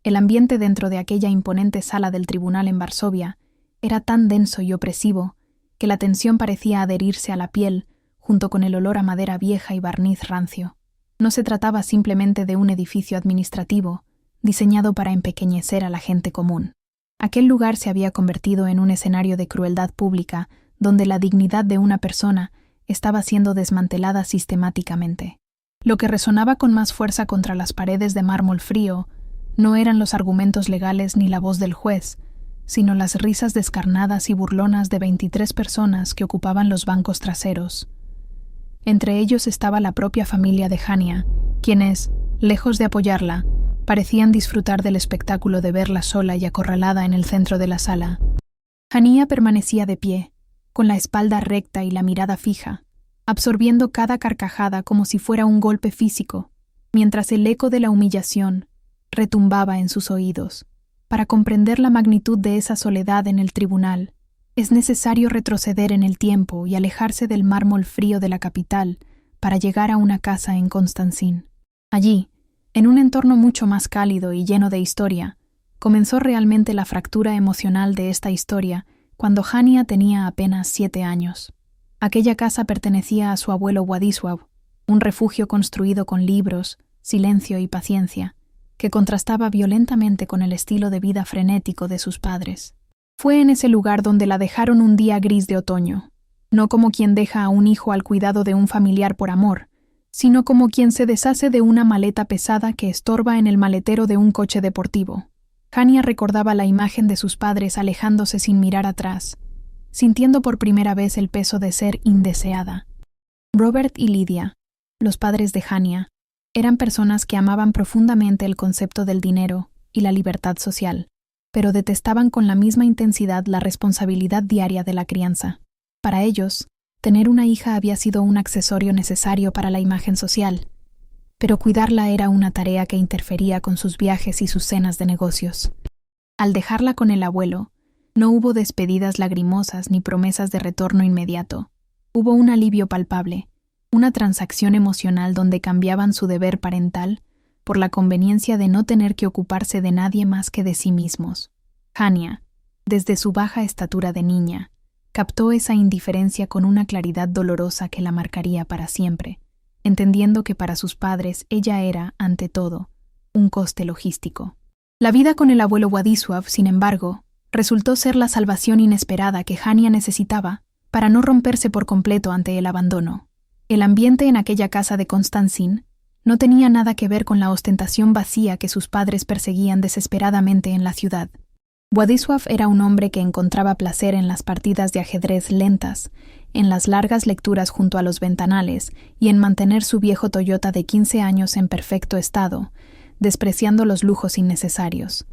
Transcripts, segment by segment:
El ambiente dentro de aquella imponente sala del tribunal en Varsovia era tan denso y opresivo que la tensión parecía adherirse a la piel junto con el olor a madera vieja y barniz rancio. No se trataba simplemente de un edificio administrativo diseñado para empequeñecer a la gente común. Aquel lugar se había convertido en un escenario de crueldad pública donde la dignidad de una persona estaba siendo desmantelada sistemáticamente. Lo que resonaba con más fuerza contra las paredes de mármol frío no eran los argumentos legales ni la voz del juez, sino las risas descarnadas y burlonas de 23 personas que ocupaban los bancos traseros. Entre ellos estaba la propia familia de Hania, quienes, lejos de apoyarla, parecían disfrutar del espectáculo de verla sola y acorralada en el centro de la sala. Hania permanecía de pie, con la espalda recta y la mirada fija, absorbiendo cada carcajada como si fuera un golpe físico, mientras el eco de la humillación retumbaba en sus oídos. Para comprender la magnitud de esa soledad en el tribunal, es necesario retroceder en el tiempo y alejarse del mármol frío de la capital para llegar a una casa en Constanzin. Allí, en un entorno mucho más cálido y lleno de historia, comenzó realmente la fractura emocional de esta historia cuando Hania tenía apenas 7 años. Aquella casa pertenecía a su abuelo Władysław, un refugio construido con libros, silencio y paciencia, que contrastaba violentamente con el estilo de vida frenético de sus padres. Fue en ese lugar donde la dejaron un día gris de otoño, no como quien deja a un hijo al cuidado de un familiar por amor, sino como quien se deshace de una maleta pesada que estorba en el maletero de un coche deportivo. Hania recordaba la imagen de sus padres alejándose sin mirar atrás, sintiendo por primera vez el peso de ser indeseada. Robert y Lydia, los padres de Hania, eran personas que amaban profundamente el concepto del dinero y la libertad social, pero detestaban con la misma intensidad la responsabilidad diaria de la crianza. Para ellos, tener una hija había sido un accesorio necesario para la imagen social, pero cuidarla era una tarea que interfería con sus viajes y sus cenas de negocios. Al dejarla con el abuelo, no hubo despedidas lagrimosas ni promesas de retorno inmediato. Hubo un alivio palpable, una transacción emocional donde cambiaban su deber parental por la conveniencia de no tener que ocuparse de nadie más que de sí mismos. Hania, desde su baja estatura de niña, captó esa indiferencia con una claridad dolorosa que la marcaría para siempre, entendiendo que para sus padres ella era, ante todo, un coste logístico. La vida con el abuelo Władysław, sin embargo, resultó ser la salvación inesperada que Hania necesitaba para no romperse por completo ante el abandono. El ambiente en aquella casa de Constanzin no tenía nada que ver con la ostentación vacía que sus padres perseguían desesperadamente en la ciudad. Władysław era un hombre que encontraba placer en las partidas de ajedrez lentas, en las largas lecturas junto a los ventanales y en mantener su viejo Toyota de 15 años en perfecto estado, despreciando los lujos innecesarios.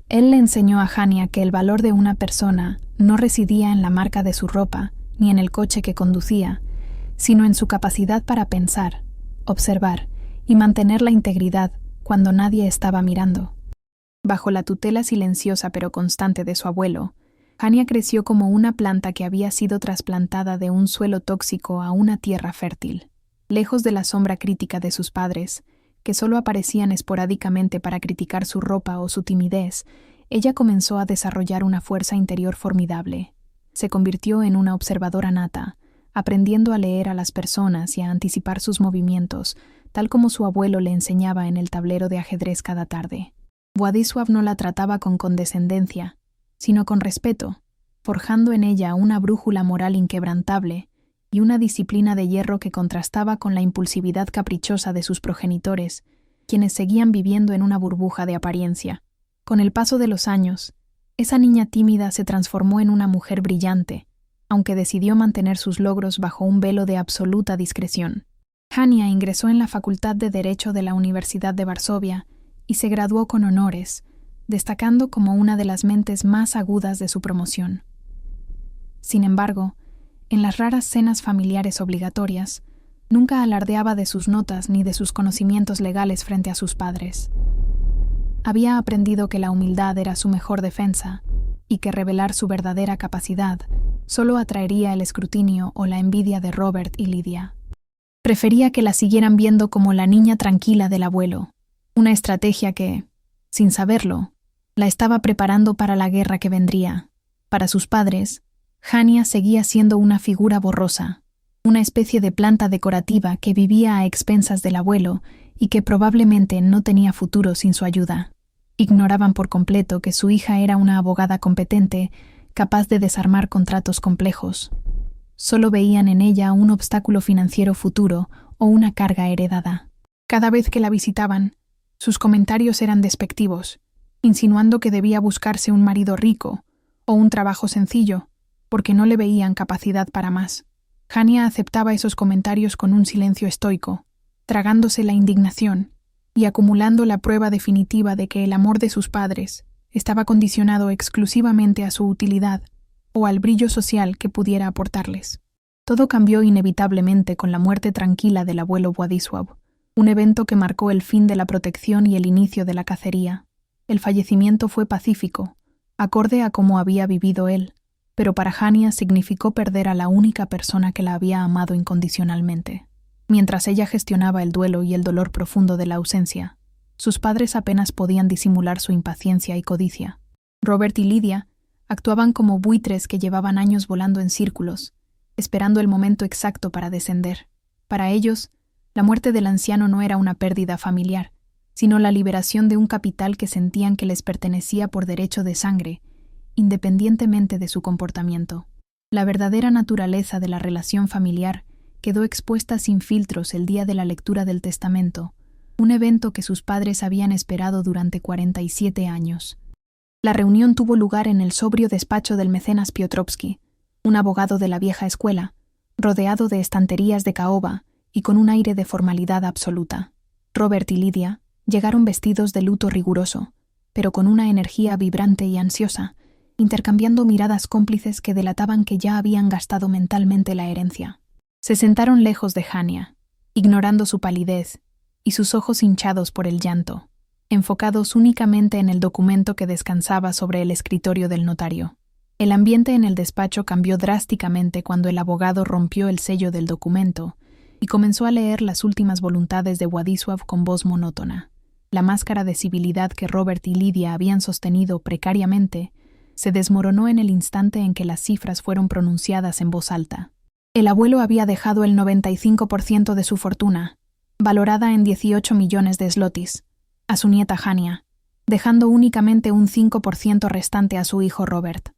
Él le enseñó a Hania que el valor de una persona no residía en la marca de su ropa ni en el coche que conducía, sino en su capacidad para pensar, observar y mantener la integridad cuando nadie estaba mirando. Bajo la tutela silenciosa pero constante de su abuelo, Hania creció como una planta que había sido trasplantada de un suelo tóxico a una tierra fértil. Lejos de la sombra crítica de sus padres, que solo aparecían esporádicamente para criticar su ropa o su timidez, ella comenzó a desarrollar una fuerza interior formidable. Se convirtió en una observadora nata, aprendiendo a leer a las personas y a anticipar sus movimientos, tal como su abuelo le enseñaba en el tablero de ajedrez cada tarde. Władysław no la trataba con condescendencia, sino con respeto, forjando en ella una brújula moral inquebrantable y una disciplina de hierro que contrastaba con la impulsividad caprichosa de sus progenitores, quienes seguían viviendo en una burbuja de apariencia. Con el paso de los años, esa niña tímida se transformó en una mujer brillante, aunque decidió mantener sus logros bajo un velo de absoluta discreción. Hania ingresó en la Facultad de Derecho de la Universidad de Varsovia y se graduó con honores, destacando como una de las mentes más agudas de su promoción. Sin embargo, en las raras cenas familiares obligatorias, nunca alardeaba de sus notas ni de sus conocimientos legales frente a sus padres. Había aprendido que la humildad era su mejor defensa y que revelar su verdadera capacidad solo atraería el escrutinio o la envidia de Robert y Lydia. Prefería que la siguieran viendo como la niña tranquila del abuelo, una estrategia que, Sin saberlo, la estaba preparando para la guerra que vendría. Para sus padres, Hania seguía siendo una figura borrosa, una especie de planta decorativa que vivía a expensas del abuelo y que probablemente no tenía futuro sin su ayuda. Ignoraban por completo que su hija era una abogada competente, capaz de desarmar contratos complejos. Solo veían en ella un obstáculo financiero futuro o una carga heredada. Cada vez que la visitaban, sus comentarios eran despectivos, insinuando que debía buscarse un marido rico o un trabajo sencillo, porque no le veían capacidad para más. Hania aceptaba esos comentarios con un silencio estoico, tragándose la indignación y acumulando la prueba definitiva de que el amor de sus padres estaba condicionado exclusivamente a su utilidad o al brillo social que pudiera aportarles. Todo cambió inevitablemente con la muerte tranquila del abuelo Władysław, un evento que marcó el fin de la protección y el inicio de la cacería. El fallecimiento fue pacífico, acorde a cómo había vivido él, pero para Hania significó perder a la única persona que la había amado incondicionalmente. Mientras ella gestionaba el duelo y el dolor profundo de la ausencia, sus padres apenas podían disimular su impaciencia y codicia. Robert y Lidia actuaban como buitres que llevaban años volando en círculos, esperando el momento exacto para descender. Para ellos, la muerte del anciano no era una pérdida familiar, sino la liberación de un capital que sentían que les pertenecía por derecho de sangre, independientemente de su comportamiento. La verdadera naturaleza de la relación familiar quedó expuesta sin filtros el día de la lectura del testamento, un evento que sus padres habían esperado durante 47 años. La reunión tuvo lugar en el sobrio despacho del mecenas Piotrowski, un abogado de la vieja escuela, rodeado de estanterías de caoba y con un aire de formalidad absoluta. Robert y Lidia llegaron vestidos de luto riguroso, pero con una energía vibrante y ansiosa, intercambiando miradas cómplices que delataban que ya habían gastado mentalmente la herencia. Se sentaron lejos de Hania, ignorando su palidez y sus ojos hinchados por el llanto, enfocados únicamente en el documento que descansaba sobre el escritorio del notario. El ambiente en el despacho cambió drásticamente cuando el abogado rompió el sello del documento y comenzó a leer las últimas voluntades de Władysław con voz monótona. La máscara de civilidad que Robert y Lidia habían sostenido precariamente se desmoronó en el instante en que las cifras fueron pronunciadas en voz alta. El abuelo había dejado el 95% de su fortuna, valorada en 18 millones de zlotys, a su nieta Hania, dejando únicamente un 5% restante a su hijo Robert.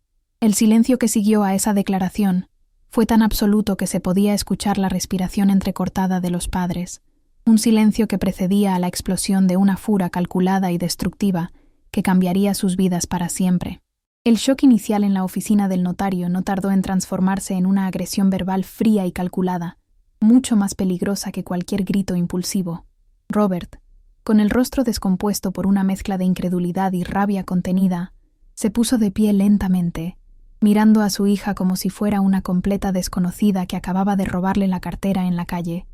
El silencio que siguió a esa declaración fue tan absoluto que se podía escuchar la respiración entrecortada de los padres, un silencio que precedía a la explosión de una fura calculada y destructiva que cambiaría sus vidas para siempre. El shock inicial en la oficina del notario no tardó en transformarse en una agresión verbal fría y calculada, mucho más peligrosa que cualquier grito impulsivo. Robert, con el rostro descompuesto por una mezcla de incredulidad y rabia contenida, se puso de pie lentamente, mirando a su hija como si fuera una completa desconocida que acababa de robarle la cartera en la calle.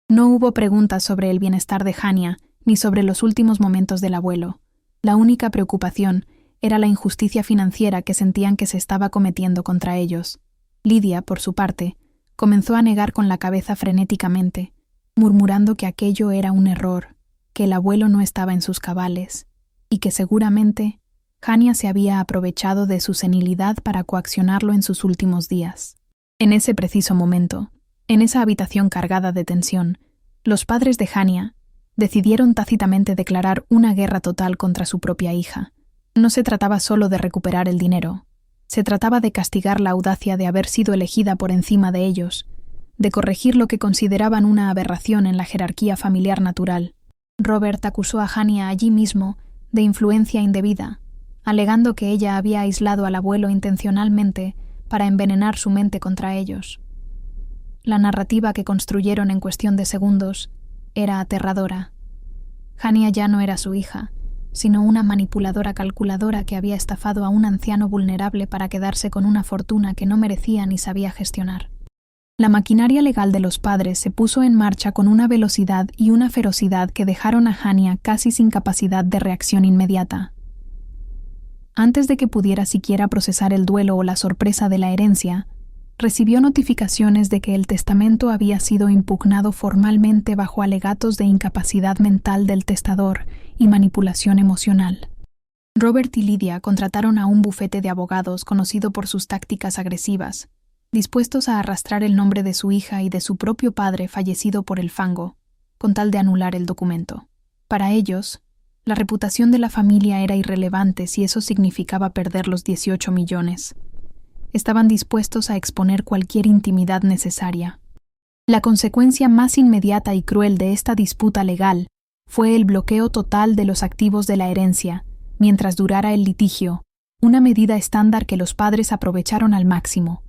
No hubo preguntas sobre el bienestar de Hania ni sobre los últimos momentos del abuelo. La única preocupación era la injusticia financiera que sentían que se estaba cometiendo contra ellos. Lidia, por su parte, comenzó a negar con la cabeza frenéticamente, murmurando que aquello era un error, que el abuelo no estaba en sus cabales, y que seguramente Hania se había aprovechado de su senilidad para coaccionarlo en sus últimos días. En ese preciso momento, en esa habitación cargada de tensión, los padres de Hania decidieron tácitamente declarar una guerra total contra su propia hija. No se trataba solo de recuperar el dinero, se trataba de castigar la audacia de haber sido elegida por encima de ellos, de corregir lo que consideraban una aberración en la jerarquía familiar natural. Robert acusó a Hania allí mismo de influencia indebida, alegando que ella había aislado al abuelo intencionalmente para envenenar su mente contra ellos. La narrativa que construyeron en cuestión de segundos era aterradora. Hania ya no era su hija, sino una manipuladora calculadora que había estafado a un anciano vulnerable para quedarse con una fortuna que no merecía ni sabía gestionar. La maquinaria legal de los padres se puso en marcha con una velocidad y una ferocidad que dejaron a Hania casi sin capacidad de reacción inmediata. Antes de que pudiera siquiera procesar el duelo o la sorpresa de la herencia, recibió notificaciones de que el testamento había sido impugnado formalmente bajo alegatos de incapacidad mental del testador y manipulación emocional. Robert y Lydia contrataron a un bufete de abogados conocido por sus tácticas agresivas, dispuestos a arrastrar el nombre de su hija y de su propio padre fallecido por el fango, con tal de anular el documento. Para ellos, la reputación de la familia era irrelevante si eso significaba perder los 18 millones. Estaban dispuestos a exponer cualquier intimidad necesaria. La consecuencia más inmediata y cruel de esta disputa legal fue el bloqueo total de los activos de la herencia, mientras durara el litigio, una medida estándar que los padres aprovecharon al máximo.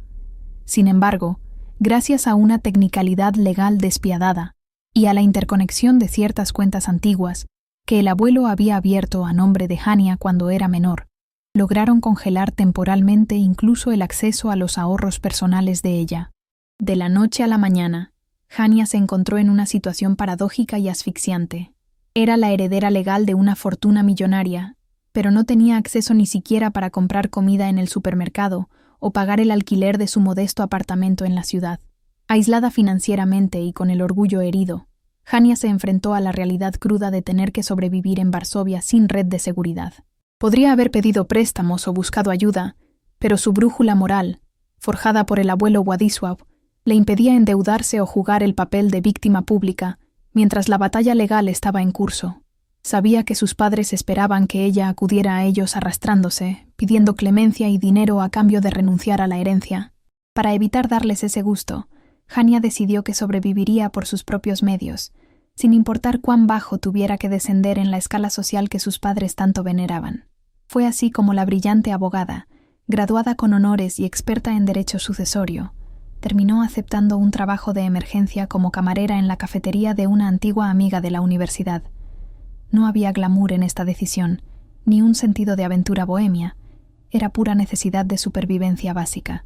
Sin embargo, gracias a una tecnicalidad legal despiadada y a la interconexión de ciertas cuentas antiguas que el abuelo había abierto a nombre de Hania cuando era menor, lograron congelar temporalmente incluso el acceso a los ahorros personales de ella. De la noche a la mañana, Hania se encontró en una situación paradójica y asfixiante. Era la heredera legal de una fortuna millonaria, pero no tenía acceso ni siquiera para comprar comida en el supermercado o pagar el alquiler de su modesto apartamento en la ciudad. Aislada financieramente y con el orgullo herido, Hania se enfrentó a la realidad cruda de tener que sobrevivir en Varsovia sin red de seguridad. Podría haber pedido préstamos o buscado ayuda, pero su brújula moral, forjada por el abuelo Władysław, le impedía endeudarse o jugar el papel de víctima pública mientras la batalla legal estaba en curso. Sabía que sus padres esperaban que ella acudiera a ellos arrastrándose, pidiendo clemencia y dinero a cambio de renunciar a la herencia. Para evitar darles ese gusto, Hania decidió que sobreviviría por sus propios medios, sin importar cuán bajo tuviera que descender en la escala social que sus padres tanto veneraban. Fue así como la brillante abogada, graduada con honores y experta en derecho sucesorio, terminó aceptando un trabajo de emergencia como camarera en la cafetería de una antigua amiga de la universidad. No había glamour en esta decisión, ni un sentido de aventura bohemia. Era pura necesidad de supervivencia básica.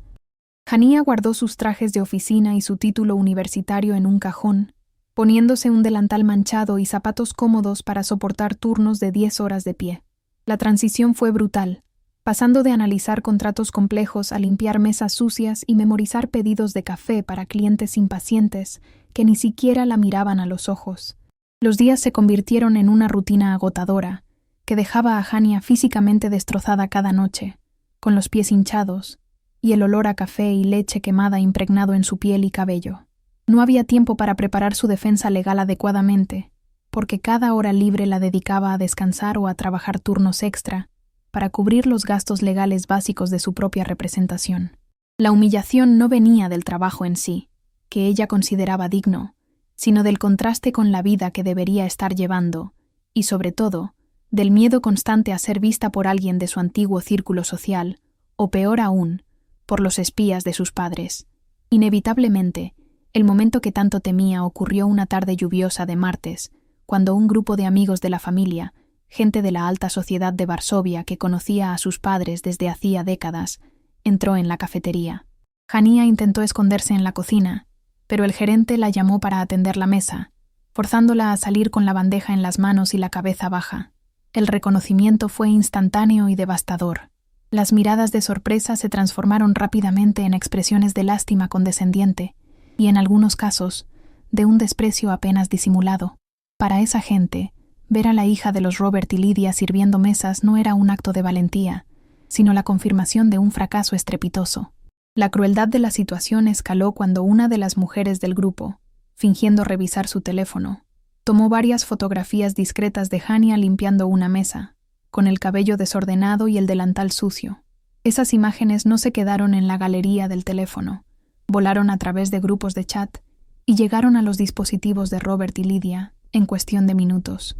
Hania guardó sus trajes de oficina y su título universitario en un cajón, poniéndose un delantal manchado y zapatos cómodos para soportar turnos de 10 horas de pie. La transición fue brutal, pasando de analizar contratos complejos a limpiar mesas sucias y memorizar pedidos de café para clientes impacientes que ni siquiera la miraban a los ojos. Los días se convirtieron en una rutina agotadora, que dejaba a Hania físicamente destrozada cada noche, con los pies hinchados, y el olor a café y leche quemada impregnado en su piel y cabello. No había tiempo para preparar su defensa legal adecuadamente, porque cada hora libre la dedicaba a descansar o a trabajar turnos extra para cubrir los gastos legales básicos de su propia representación. La humillación no venía del trabajo en sí, que ella consideraba digno, sino del contraste con la vida que debería estar llevando, y sobre todo, del miedo constante a ser vista por alguien de su antiguo círculo social, o peor aún, por los espías de sus padres. Inevitablemente, el momento que tanto temía ocurrió una tarde lluviosa de martes, cuando un grupo de amigos de la familia, gente de la alta sociedad de Varsovia que conocía a sus padres desde hacía décadas, entró en la cafetería. Hania intentó esconderse en la cocina, pero el gerente la llamó para atender la mesa, forzándola a salir con la bandeja en las manos y la cabeza baja. El reconocimiento fue instantáneo y devastador. Las miradas de sorpresa se transformaron rápidamente en expresiones de lástima condescendiente y, en algunos casos, de un desprecio apenas disimulado. Para esa gente, ver a la hija de los Robert y Lydia sirviendo mesas no era un acto de valentía, sino la confirmación de un fracaso estrepitoso. La crueldad de la situación escaló cuando una de las mujeres del grupo, fingiendo revisar su teléfono, tomó varias fotografías discretas de Hania limpiando una mesa, con el cabello desordenado y el delantal sucio. Esas imágenes no se quedaron en la galería del teléfono, volaron a través de grupos de chat y llegaron a los dispositivos de Robert y Lydia en cuestión de minutos.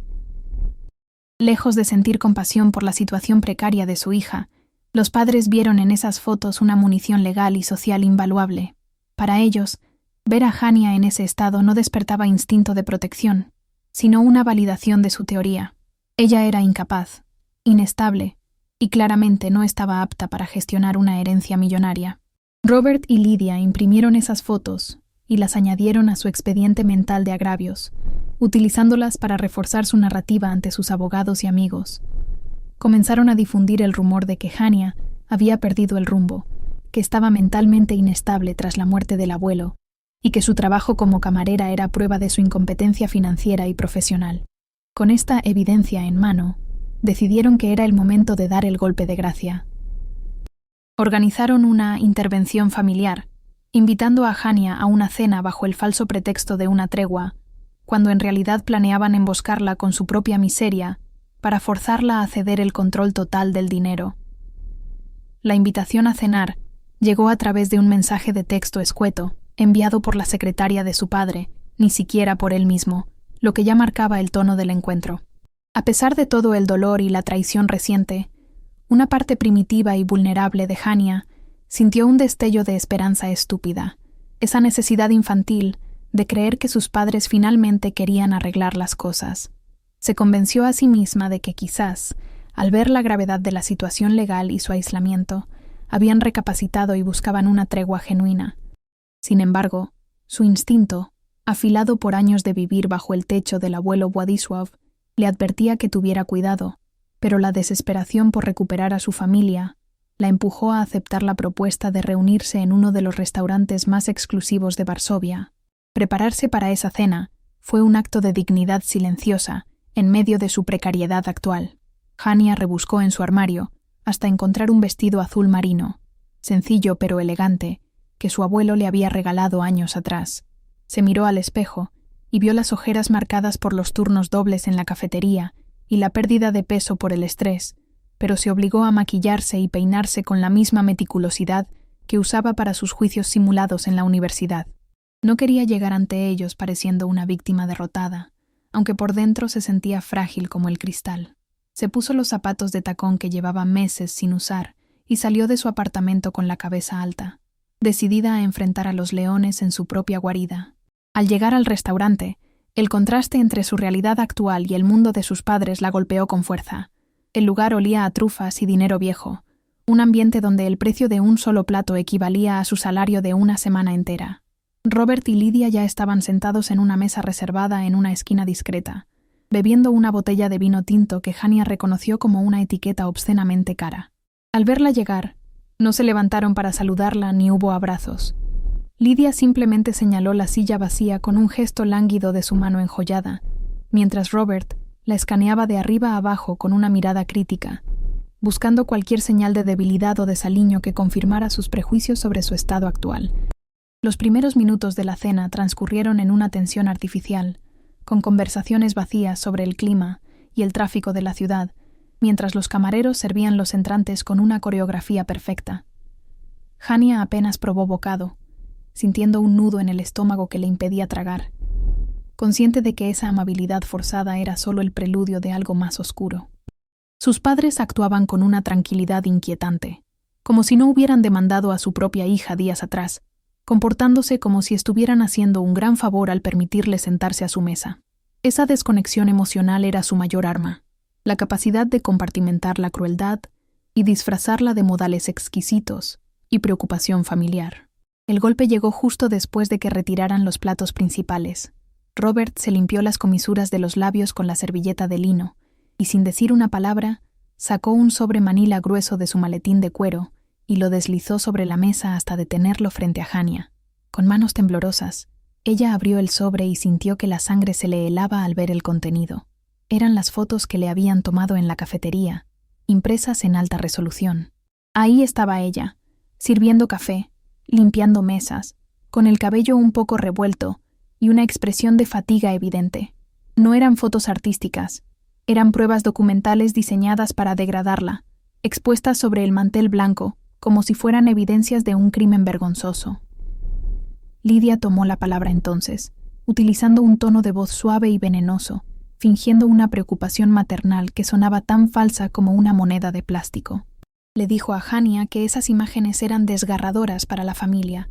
Lejos de sentir compasión por la situación precaria de su hija, los padres vieron en esas fotos una munición legal y social invaluable. Para ellos, ver a Hania en ese estado no despertaba instinto de protección, sino una validación de su teoría. Ella era incapaz, inestable, y claramente no estaba apta para gestionar una herencia millonaria. Robert y Lydia imprimieron esas fotos y las añadieron a su expediente mental de agravios, utilizándolas para reforzar su narrativa ante sus abogados y amigos. Comenzaron a difundir el rumor de que Hania había perdido el rumbo, que estaba mentalmente inestable tras la muerte del abuelo, y que su trabajo como camarera era prueba de su incompetencia financiera y profesional. Con esta evidencia en mano, decidieron que era el momento de dar el golpe de gracia. Organizaron una intervención familiar, invitando a Hania a una cena bajo el falso pretexto de una tregua, cuando en realidad planeaban emboscarla con su propia miseria para forzarla a ceder el control total del dinero. La invitación a cenar llegó a través de un mensaje de texto escueto, enviado por la secretaria de su padre, ni siquiera por él mismo, lo que ya marcaba el tono del encuentro. A pesar de todo el dolor y la traición reciente, una parte primitiva y vulnerable de Hania sintió un destello de esperanza estúpida, esa necesidad infantil de creer que sus padres finalmente querían arreglar las cosas. Se convenció a sí misma de que quizás, al ver la gravedad de la situación legal y su aislamiento, habían recapacitado y buscaban una tregua genuina. Sin embargo, su instinto, afilado por años de vivir bajo el techo del abuelo Władysław, le advertía que tuviera cuidado, pero la desesperación por recuperar a su familia la empujó a aceptar la propuesta de reunirse en uno de los restaurantes más exclusivos de Varsovia. Prepararse para esa cena fue un acto de dignidad silenciosa en medio de su precariedad actual. Hania rebuscó en su armario hasta encontrar un vestido azul marino, sencillo pero elegante, que su abuelo le había regalado años atrás. Se miró al espejo y vio las ojeras marcadas por los turnos dobles en la cafetería y la pérdida de peso por el estrés, pero se obligó a maquillarse y peinarse con la misma meticulosidad que usaba para sus juicios simulados en la universidad. No quería llegar ante ellos pareciendo una víctima derrotada, aunque por dentro se sentía frágil como el cristal. Se puso los zapatos de tacón que llevaba meses sin usar y salió de su apartamento con la cabeza alta, decidida a enfrentar a los leones en su propia guarida. Al llegar al restaurante, el contraste entre su realidad actual y el mundo de sus padres la golpeó con fuerza. El lugar olía a trufas y dinero viejo, un ambiente donde el precio de un solo plato equivalía a su salario de una semana entera. Robert y Lidia ya estaban sentados en una mesa reservada en una esquina discreta, bebiendo una botella de vino tinto que Hania reconoció como una etiqueta obscenamente cara. Al verla llegar, no se levantaron para saludarla ni hubo abrazos. Lidia simplemente señaló la silla vacía con un gesto lánguido de su mano enjollada, mientras Robert la escaneaba de arriba a abajo con una mirada crítica, buscando cualquier señal de debilidad o desaliño que confirmara sus prejuicios sobre su estado actual. Los primeros minutos de la cena transcurrieron en una tensión artificial, con conversaciones vacías sobre el clima y el tráfico de la ciudad, mientras los camareros servían los entrantes con una coreografía perfecta. Hania apenas probó bocado, sintiendo un nudo en el estómago que le impedía tragar, consciente de que esa amabilidad forzada era solo el preludio de algo más oscuro. Sus padres actuaban con una tranquilidad inquietante, como si no hubieran demandado a su propia hija días atrás, comportándose como si estuvieran haciendo un gran favor al permitirle sentarse a su mesa. Esa desconexión emocional era su mayor arma, la capacidad de compartimentar la crueldad y disfrazarla de modales exquisitos y preocupación familiar. El golpe llegó justo después de que retiraran los platos principales. Robert se limpió las comisuras de los labios con la servilleta de lino y, sin decir una palabra, sacó un sobre manila grueso de su maletín de cuero y lo deslizó sobre la mesa hasta detenerlo frente a Hania. Con manos temblorosas, ella abrió el sobre y sintió que la sangre se le helaba al ver el contenido. Eran las fotos que le habían tomado en la cafetería, impresas en alta resolución. Ahí estaba ella, sirviendo café, limpiando mesas, con el cabello un poco revuelto y una expresión de fatiga evidente. No eran fotos artísticas, eran pruebas documentales diseñadas para degradarla, expuestas sobre el mantel blanco, como si fueran evidencias de un crimen vergonzoso. Lidia tomó la palabra entonces, utilizando un tono de voz suave y venenoso, fingiendo una preocupación maternal que sonaba tan falsa como una moneda de plástico. Le dijo a Hania que esas imágenes eran desgarradoras para la familia,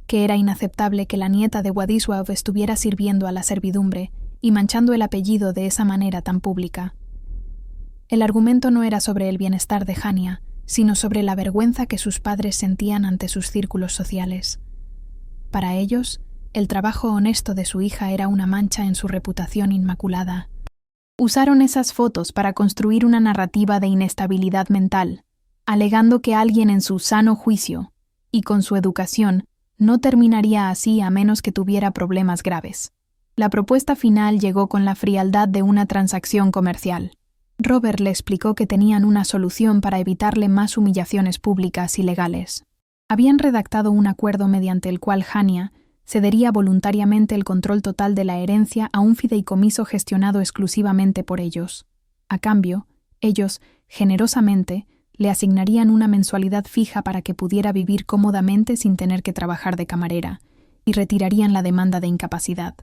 que era inaceptable que la nieta de Władysław estuviera sirviendo a la servidumbre y manchando el apellido de esa manera tan pública. El argumento no era sobre el bienestar de Hania, sino sobre la vergüenza que sus padres sentían ante sus círculos sociales. Para ellos, el trabajo honesto de su hija era una mancha en su reputación inmaculada. Usaron esas fotos para construir una narrativa de inestabilidad mental, alegando que alguien en su sano juicio y con su educación no terminaría así a menos que tuviera problemas graves. La propuesta final llegó con la frialdad de una transacción comercial. Robert le explicó que tenían una solución para evitarle más humillaciones públicas y legales. Habían redactado un acuerdo mediante el cual Hania cedería voluntariamente el control total de la herencia a un fideicomiso gestionado exclusivamente por ellos. A cambio, ellos, generosamente, le asignarían una mensualidad fija para que pudiera vivir cómodamente sin tener que trabajar de camarera, y retirarían la demanda de incapacidad.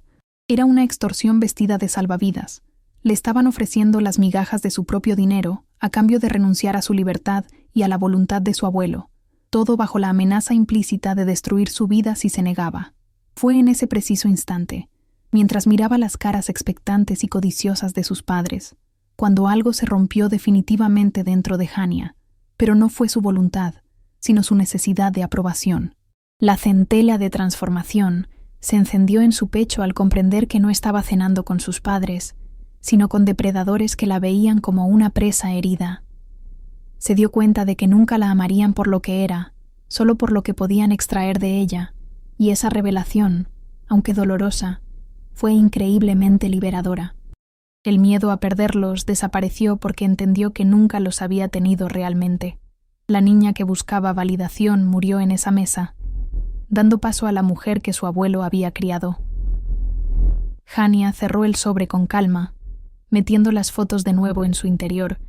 Era una extorsión vestida de salvavidas. Le estaban ofreciendo las migajas de su propio dinero a cambio de renunciar a su libertad y a la voluntad de su abuelo, todo bajo la amenaza implícita de destruir su vida si se negaba. Fue en ese preciso instante, mientras miraba las caras expectantes y codiciosas de sus padres, cuando algo se rompió definitivamente dentro de Hania, pero no fue su voluntad, sino su necesidad de aprobación. La centella de transformación se encendió en su pecho al comprender que no estaba cenando con sus padres, sino con depredadores que la veían como una presa herida. Se dio cuenta de que nunca la amarían por lo que era, solo por lo que podían extraer de ella, y esa revelación, aunque dolorosa, fue increíblemente liberadora. El miedo a perderlos desapareció porque entendió que nunca los había tenido realmente. La niña que buscaba validación murió en esa mesa, dando paso a la mujer que su abuelo había criado. Hania cerró el sobre con calma, metiendo las fotos de nuevo en su interior,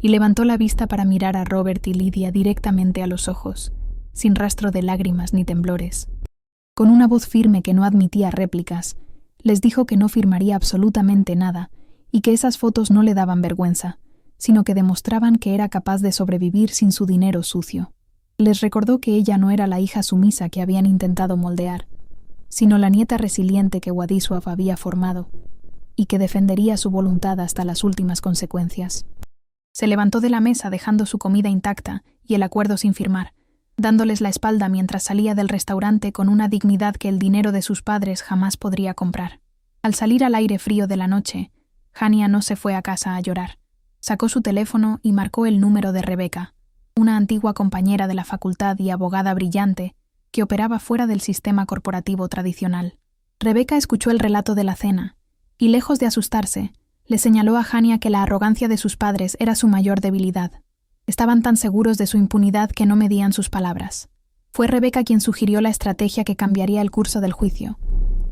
y levantó la vista para mirar a Robert y Lydia directamente a los ojos, sin rastro de lágrimas ni temblores. Con una voz firme que no admitía réplicas, les dijo que no firmaría absolutamente nada y que esas fotos no le daban vergüenza, sino que demostraban que era capaz de sobrevivir sin su dinero sucio. Les recordó que ella no era la hija sumisa que habían intentado moldear, sino la nieta resiliente que Władysław había formado, y que defendería su voluntad hasta las últimas consecuencias. Se levantó de la mesa dejando su comida intacta y el acuerdo sin firmar, dándoles la espalda mientras salía del restaurante con una dignidad que el dinero de sus padres jamás podría comprar. Al salir al aire frío de la noche, Hania no se fue a casa a llorar. Sacó su teléfono y marcó el número de Rebeca, una antigua compañera de la facultad y abogada brillante que operaba fuera del sistema corporativo tradicional. Rebeca escuchó el relato de la cena y, lejos de asustarse, le señaló a Hania que la arrogancia de sus padres era su mayor debilidad. Estaban tan seguros de su impunidad que no medían sus palabras. Fue Rebeca quien sugirió la estrategia que cambiaría el curso del juicio: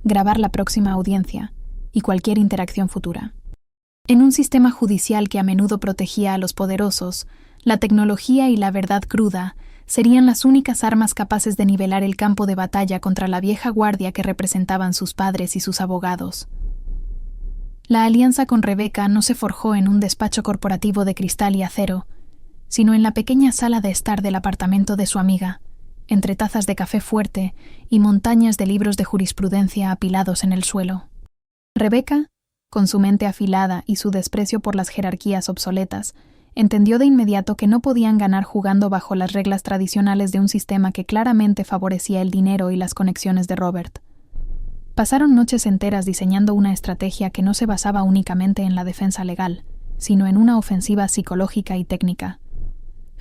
grabar la próxima audiencia y cualquier interacción futura. En un sistema judicial que a menudo protegía a los poderosos, la tecnología y la verdad cruda serían las únicas armas capaces de nivelar el campo de batalla contra la vieja guardia que representaban sus padres y sus abogados. La alianza con Rebeca no se forjó en un despacho corporativo de cristal y acero, sino en la pequeña sala de estar del apartamento de su amiga, entre tazas de café fuerte y montañas de libros de jurisprudencia apilados en el suelo. Rebeca, con su mente afilada y su desprecio por las jerarquías obsoletas, entendió de inmediato que no podían ganar jugando bajo las reglas tradicionales de un sistema que claramente favorecía el dinero y las conexiones de Robert. Pasaron noches enteras diseñando una estrategia que no se basaba únicamente en la defensa legal, sino en una ofensiva psicológica y técnica.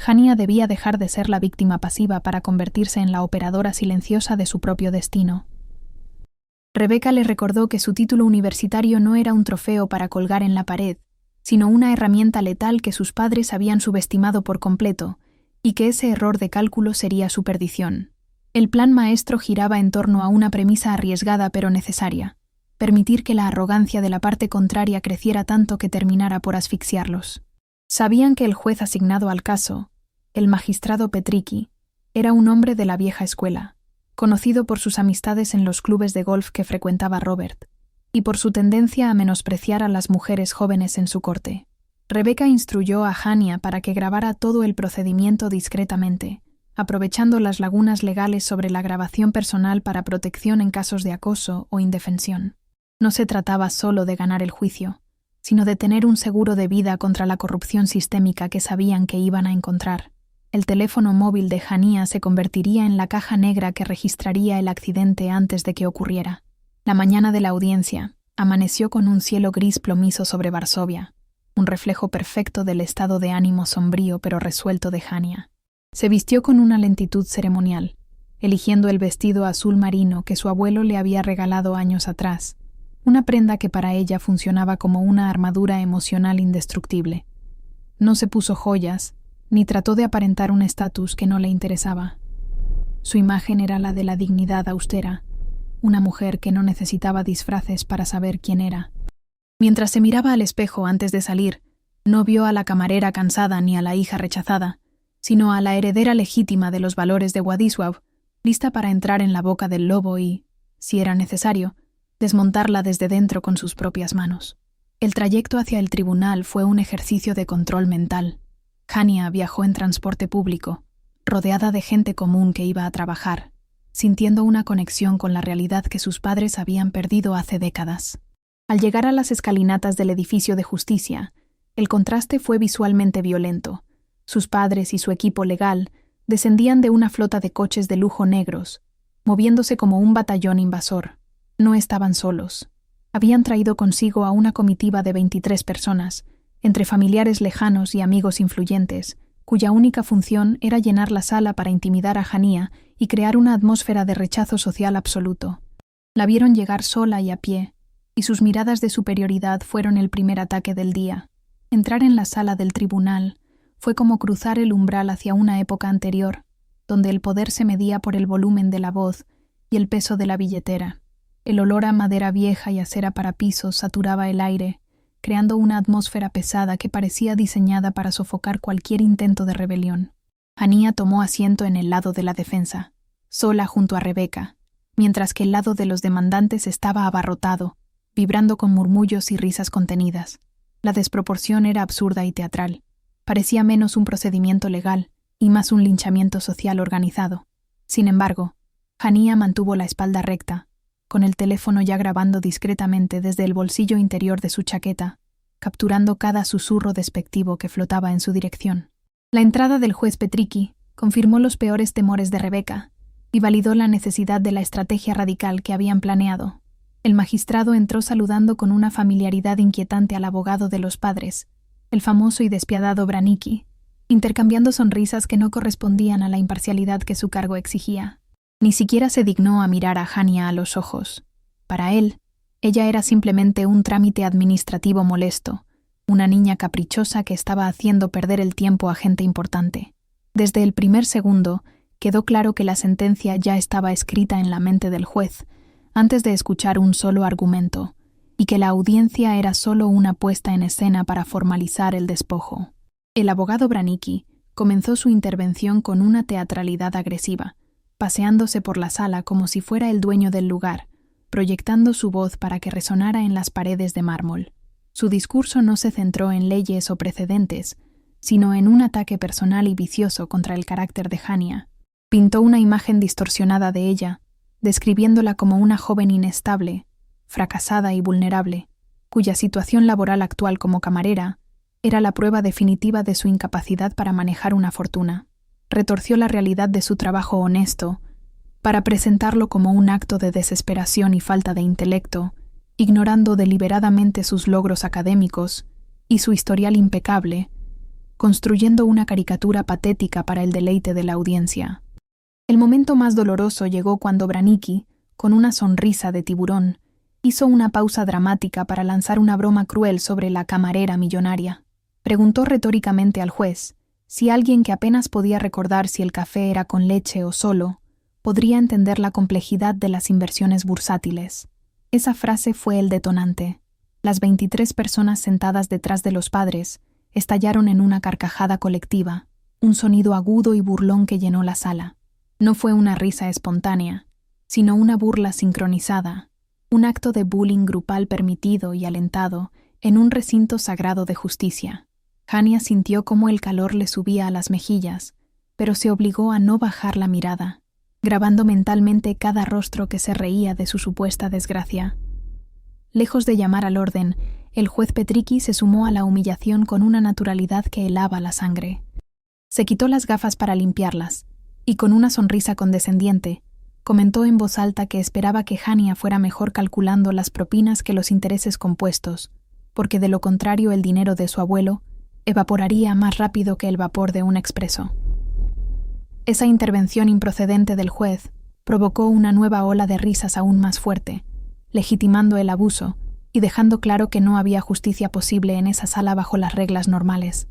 Hania debía dejar de ser la víctima pasiva para convertirse en la operadora silenciosa de su propio destino. Rebeca le recordó que su título universitario no era un trofeo para colgar en la pared, sino una herramienta letal que sus padres habían subestimado por completo, y que ese error de cálculo sería su perdición. El plan maestro giraba en torno a una premisa arriesgada pero necesaria: permitir que la arrogancia de la parte contraria creciera tanto que terminara por asfixiarlos. Sabían que el juez asignado al caso, el magistrado Petricky, era un hombre de la vieja escuela, conocido por sus amistades en los clubes de golf que frecuentaba Robert, y por su tendencia a menospreciar a las mujeres jóvenes en su corte. Rebeca instruyó a Hania para que grabara todo el procedimiento discretamente, aprovechando las lagunas legales sobre la grabación personal para protección en casos de acoso o indefensión. No se trataba solo de ganar el juicio, sino de tener un seguro de vida contra la corrupción sistémica que sabían que iban a encontrar. El teléfono móvil de Hania se convertiría en la caja negra que registraría el accidente antes de que ocurriera. La mañana de la audiencia amaneció con un cielo gris plomizo sobre Varsovia, un reflejo perfecto del estado de ánimo sombrío pero resuelto de Hania. Se vistió con una lentitud ceremonial, eligiendo el vestido azul marino que su abuelo le había regalado años atrás, una prenda que para ella funcionaba como una armadura emocional indestructible. No se puso joyas, ni trató de aparentar un estatus que no le interesaba. Su imagen era la de la dignidad austera, una mujer que no necesitaba disfraces para saber quién era. Mientras se miraba al espejo antes de salir, no vio a la camarera cansada ni a la hija rechazada, sino a la heredera legítima de los valores de Władysław, lista para entrar en la boca del lobo y, si era necesario, desmontarla desde dentro con sus propias manos. El trayecto hacia el tribunal fue un ejercicio de control mental. Hania viajó en transporte público, rodeada de gente común que iba a trabajar, sintiendo una conexión con la realidad que sus padres habían perdido hace décadas. Al llegar a las escalinatas del edificio de justicia, el contraste fue visualmente violento. Sus padres y su equipo legal descendían de una flota de coches de lujo negros, moviéndose como un batallón invasor. No estaban solos. Habían traído consigo a una comitiva de 23 personas, entre familiares lejanos y amigos influyentes, cuya única función era llenar la sala para intimidar a Hania y crear una atmósfera de rechazo social absoluto. La vieron llegar sola y a pie, y sus miradas de superioridad fueron el primer ataque del día. Entrar en la sala del tribunal fue como cruzar el umbral hacia una época anterior, donde el poder se medía por el volumen de la voz y el peso de la billetera. El olor a madera vieja y a cera para pisos saturaba el aire, creando una atmósfera pesada que parecía diseñada para sofocar cualquier intento de rebelión. Hania tomó asiento en el lado de la defensa, sola junto a Rebeca, mientras que el lado de los demandantes estaba abarrotado, vibrando con murmullos y risas contenidas. La desproporción era absurda y teatral. Parecía menos un procedimiento legal y más un linchamiento social organizado. Sin embargo, Hania mantuvo la espalda recta, con el teléfono ya grabando discretamente desde el bolsillo interior de su chaqueta, capturando cada susurro despectivo que flotaba en su dirección. La entrada del juez Petricky confirmó los peores temores de Rebeca y validó la necesidad de la estrategia radical que habían planeado. El magistrado entró saludando con una familiaridad inquietante al abogado de los padres, el famoso y despiadado Branicki, intercambiando sonrisas que no correspondían a la imparcialidad que su cargo exigía. Ni siquiera se dignó a mirar a Hania a los ojos. Para él, ella era simplemente un trámite administrativo molesto, una niña caprichosa que estaba haciendo perder el tiempo a gente importante. Desde el primer segundo, quedó claro que la sentencia ya estaba escrita en la mente del juez, antes de escuchar un solo argumento, y que la audiencia era solo una puesta en escena para formalizar el despojo. El abogado Branicki comenzó su intervención con una teatralidad agresiva, paseándose por la sala como si fuera el dueño del lugar, proyectando su voz para que resonara en las paredes de mármol. Su discurso no se centró en leyes o precedentes, sino en un ataque personal y vicioso contra el carácter de Hania. Pintó una imagen distorsionada de ella, describiéndola como una joven inestable, fracasada y vulnerable, cuya situación laboral actual como camarera era la prueba definitiva de su incapacidad para manejar una fortuna. Retorció la realidad de su trabajo honesto para presentarlo como un acto de desesperación y falta de intelecto, ignorando deliberadamente sus logros académicos y su historial impecable, construyendo una caricatura patética para el deleite de la audiencia. El momento más doloroso llegó cuando Branicki, con una sonrisa de tiburón, hizo una pausa dramática para lanzar una broma cruel sobre la camarera millonaria. Preguntó retóricamente al juez si alguien que apenas podía recordar si el café era con leche o solo, podría entender la complejidad de las inversiones bursátiles. Esa frase fue el detonante. Las 23 personas sentadas detrás de los padres estallaron en una carcajada colectiva, un sonido agudo y burlón que llenó la sala. No fue una risa espontánea, sino una burla sincronizada, un acto de bullying grupal permitido y alentado en un recinto sagrado de justicia. Hania sintió cómo el calor le subía a las mejillas, pero se obligó a no bajar la mirada, grabando mentalmente cada rostro que se reía de su supuesta desgracia. Lejos de llamar al orden, el juez Petricky se sumó a la humillación con una naturalidad que helaba la sangre. Se quitó las gafas para limpiarlas, y con una sonrisa condescendiente, comentó en voz alta que esperaba que Hania fuera mejor calculando las propinas que los intereses compuestos, porque de lo contrario el dinero de su abuelo evaporaría más rápido que el vapor de un expreso. Esa intervención improcedente del juez provocó una nueva ola de risas aún más fuerte, legitimando el abuso y dejando claro que no había justicia posible en esa sala bajo las reglas normales.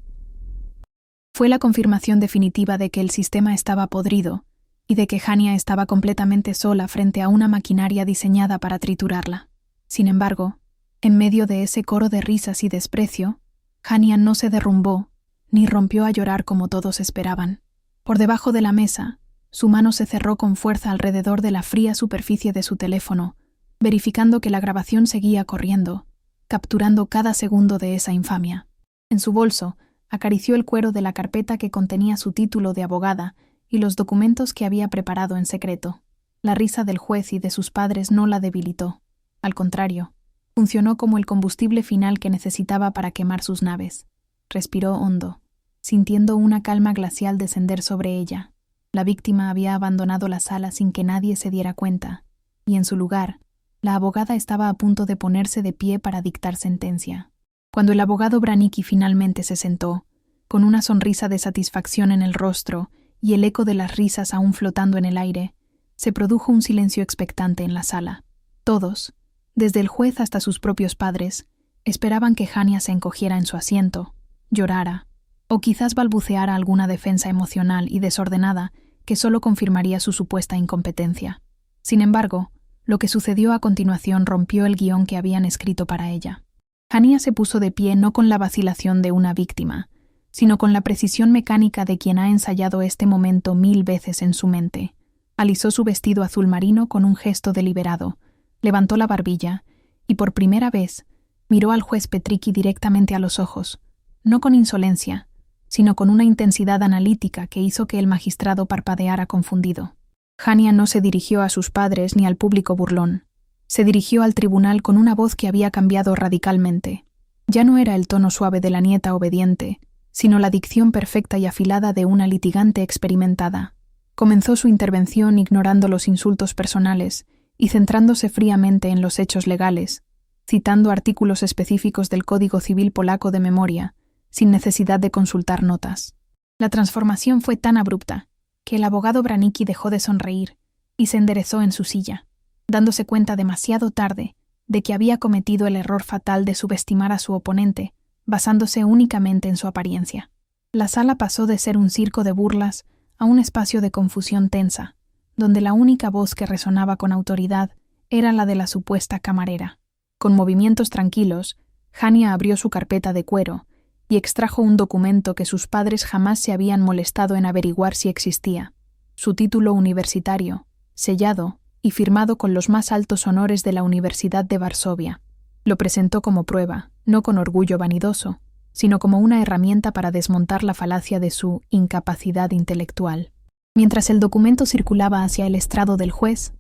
Fue la confirmación definitiva de que el sistema estaba podrido y de que Hania estaba completamente sola frente a una maquinaria diseñada para triturarla. Sin embargo, en medio de ese coro de risas y desprecio, Hania no se derrumbó ni rompió a llorar como todos esperaban. Por debajo de la mesa, su mano se cerró con fuerza alrededor de la fría superficie de su teléfono, verificando que la grabación seguía corriendo, capturando cada segundo de esa infamia. En su bolso, acarició el cuero de la carpeta que contenía su título de abogada y los documentos que había preparado en secreto. La risa del juez y de sus padres no la debilitó. Al contrario, funcionó como el combustible final que necesitaba para quemar sus naves. Respiró hondo, sintiendo una calma glacial descender sobre ella. La víctima había abandonado la sala sin que nadie se diera cuenta, y en su lugar, la abogada estaba a punto de ponerse de pie para dictar sentencia. Cuando el abogado Branicki finalmente se sentó, con una sonrisa de satisfacción en el rostro y el eco de las risas aún flotando en el aire, se produjo un silencio expectante en la sala. Todos, desde el juez hasta sus propios padres, esperaban que Hania se encogiera en su asiento, llorara, o quizás balbuceara alguna defensa emocional y desordenada que solo confirmaría su supuesta incompetencia. Sin embargo, lo que sucedió a continuación rompió el guión que habían escrito para ella. Hania se puso de pie no con la vacilación de una víctima, sino con la precisión mecánica de quien ha ensayado este momento 1000 veces en su mente. Alisó su vestido azul marino con un gesto deliberado, levantó la barbilla y por primera vez miró al juez Petricki directamente a los ojos, no con insolencia, sino con una intensidad analítica que hizo que el magistrado parpadeara confundido. Hania no se dirigió a sus padres ni al público burlón. Se dirigió al tribunal con una voz que había cambiado radicalmente. Ya no era el tono suave de la nieta obediente, sino la dicción perfecta y afilada de una litigante experimentada. Comenzó su intervención ignorando los insultos personales y centrándose fríamente en los hechos legales, citando artículos específicos del Código Civil polaco de memoria, sin necesidad de consultar notas. La transformación fue tan abrupta que el abogado Branicki dejó de sonreír y se enderezó en su silla, dándose cuenta demasiado tarde de que había cometido el error fatal de subestimar a su oponente, basándose únicamente en su apariencia. La sala pasó de ser un circo de burlas a un espacio de confusión tensa, donde la única voz que resonaba con autoridad era la de la supuesta camarera. Con movimientos tranquilos, Hania abrió su carpeta de cuero y extrajo un documento que sus padres jamás se habían molestado en averiguar si existía: su título universitario, sellado y firmado con los más altos honores de la Universidad de Varsovia. Lo presentó como prueba, no con orgullo vanidoso, sino como una herramienta para desmontar la falacia de su incapacidad intelectual. Mientras el documento circulaba hacia el estrado del juez,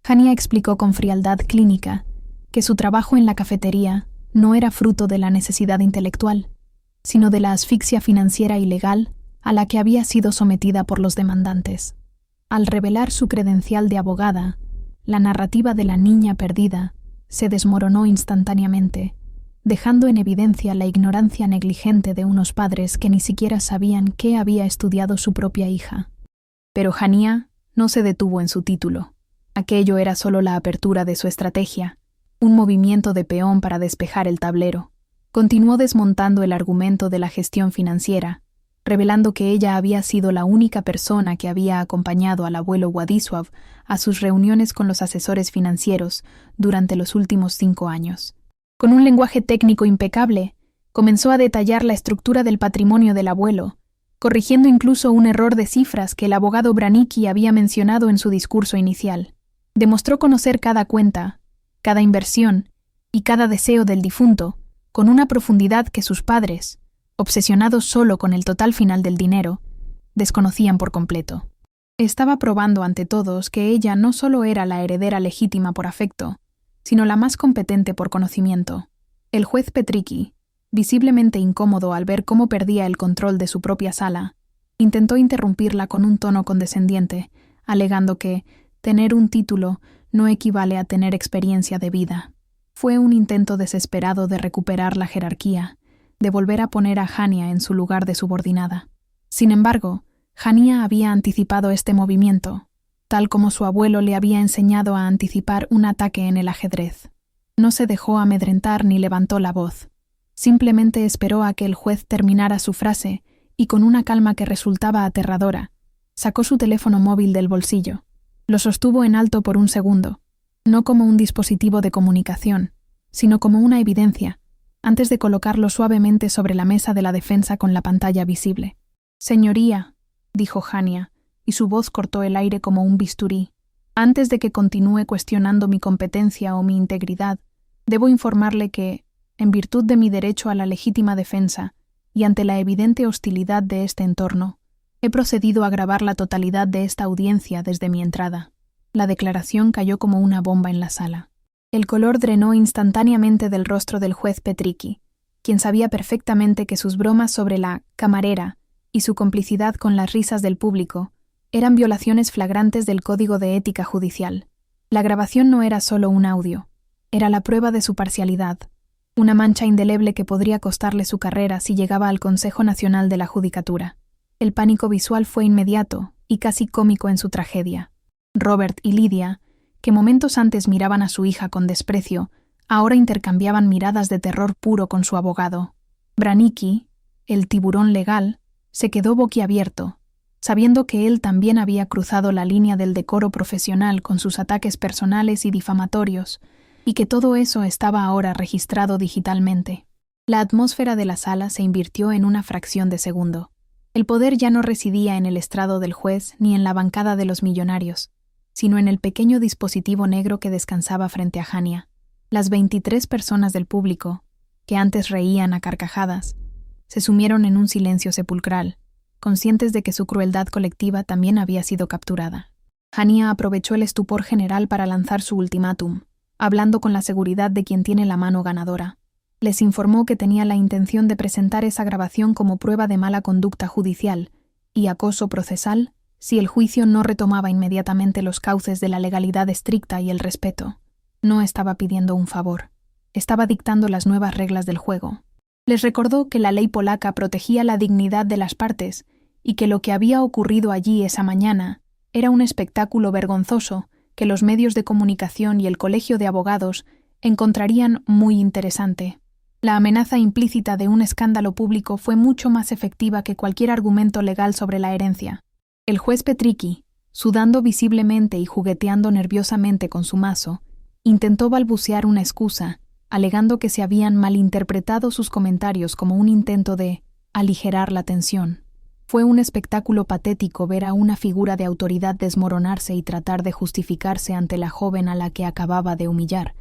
Hania explicó con frialdad clínica que su trabajo en la cafetería no era fruto de la necesidad intelectual, sino de la asfixia financiera y legal a la que había sido sometida por los demandantes. Al revelar su credencial de abogada, la narrativa de la niña perdida se desmoronó instantáneamente, dejando en evidencia la ignorancia negligente de unos padres que ni siquiera sabían qué había estudiado su propia hija. Pero Hania no se detuvo en su título. Aquello era solo la apertura de su estrategia, un movimiento de peón para despejar el tablero. Continuó desmontando el argumento de la gestión financiera, revelando que ella había sido la única persona que había acompañado al abuelo Władysław a sus reuniones con los asesores financieros durante los últimos 5 años. Con un lenguaje técnico impecable, comenzó a detallar la estructura del patrimonio del abuelo, corrigiendo incluso un error de cifras que el abogado Branicki había mencionado en su discurso inicial. Demostró conocer cada cuenta, cada inversión y cada deseo del difunto, con una profundidad que sus padres, obsesionados solo con el total final del dinero, desconocían por completo. Estaba probando ante todos que ella no solo era la heredera legítima por afecto, sino la más competente por conocimiento. El juez Petricki, visiblemente incómodo al ver cómo perdía el control de su propia sala, intentó interrumpirla con un tono condescendiente, alegando que tener un título no equivale a tener experiencia de vida. Fue un intento desesperado de recuperar la jerarquía, de volver a poner a Hania en su lugar de subordinada. Sin embargo, Hania había anticipado este movimiento, tal como su abuelo le había enseñado a anticipar un ataque en el ajedrez. No se dejó amedrentar ni levantó la voz. Simplemente esperó a que el juez terminara su frase y con una calma que resultaba aterradora, sacó su teléfono móvil del bolsillo. Lo sostuvo en alto por un segundo, no como un dispositivo de comunicación, sino como una evidencia, antes de colocarlo suavemente sobre la mesa de la defensa con la pantalla visible. «Señoría», dijo Hania, y su voz cortó el aire como un bisturí. «Antes de que continúe cuestionando mi competencia o mi integridad, debo informarle que, en virtud de mi derecho a la legítima defensa y ante la evidente hostilidad de este entorno, he procedido a grabar la totalidad de esta audiencia desde mi entrada». La declaración cayó como una bomba en la sala. El color drenó instantáneamente del rostro del juez Petriqui, quien sabía perfectamente que sus bromas sobre la camarera y su complicidad con las risas del público eran violaciones flagrantes del Código de Ética Judicial. La grabación no era solo un audio, era la prueba de su parcialidad, una mancha indeleble que podría costarle su carrera si llegaba al Consejo Nacional de la Judicatura. El pánico visual fue inmediato y casi cómico en su tragedia. Robert y Lidia, que momentos antes miraban a su hija con desprecio, ahora intercambiaban miradas de terror puro con su abogado. Branicki, el tiburón legal, se quedó boquiabierto, sabiendo que él también había cruzado la línea del decoro profesional con sus ataques personales y difamatorios, y que todo eso estaba ahora registrado digitalmente. La atmósfera de la sala se invirtió en una fracción de segundo. El poder ya no residía en el estrado del juez ni en la bancada de los millonarios, sino en el pequeño dispositivo negro que descansaba frente a Hania. Las 23 personas del público, que antes reían a carcajadas, se sumieron en un silencio sepulcral, conscientes de que su crueldad colectiva también había sido capturada. Hania aprovechó el estupor general para lanzar su ultimátum, hablando con la seguridad de quien tiene la mano ganadora. Les informó que tenía la intención de presentar esa grabación como prueba de mala conducta judicial y acoso procesal si el juicio no retomaba inmediatamente los cauces de la legalidad estricta y el respeto. No estaba pidiendo un favor, estaba dictando las nuevas reglas del juego. Les recordó que la ley polaca protegía la dignidad de las partes y que lo que había ocurrido allí esa mañana era un espectáculo vergonzoso que los medios de comunicación y el colegio de abogados encontrarían muy interesante. La amenaza implícita de un escándalo público fue mucho más efectiva que cualquier argumento legal sobre la herencia. El juez Petriqui, sudando visiblemente y jugueteando nerviosamente con su mazo, intentó balbucear una excusa, alegando que se habían malinterpretado sus comentarios como un intento de aligerar la tensión. Fue un espectáculo patético ver a una figura de autoridad desmoronarse y tratar de justificarse ante la joven a la que acababa de humillar.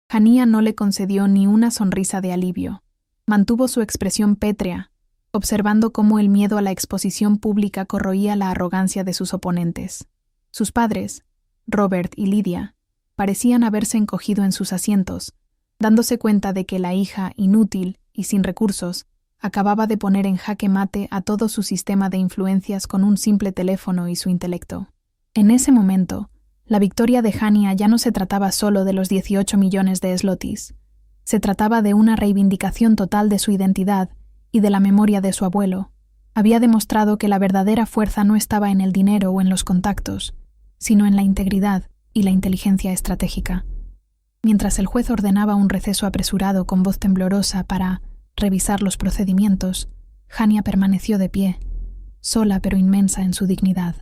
Hania no le concedió ni una sonrisa de alivio. Mantuvo su expresión pétrea, observando cómo el miedo a la exposición pública corroía la arrogancia de sus oponentes. Sus padres, Robert y Lidia, parecían haberse encogido en sus asientos, dándose cuenta de que la hija, inútil y sin recursos, acababa de poner en jaque mate a todo su sistema de influencias con un simple teléfono y su intelecto. En ese momento, la victoria de Hania ya no se trataba solo de los 18 millones de zlotys. Se trataba de una reivindicación total de su identidad y de la memoria de su abuelo. Había demostrado que la verdadera fuerza no estaba en el dinero o en los contactos, sino en la integridad y la inteligencia estratégica. Mientras el juez ordenaba un receso apresurado con voz temblorosa para revisar los procedimientos, Hania permaneció de pie, sola pero inmensa en su dignidad.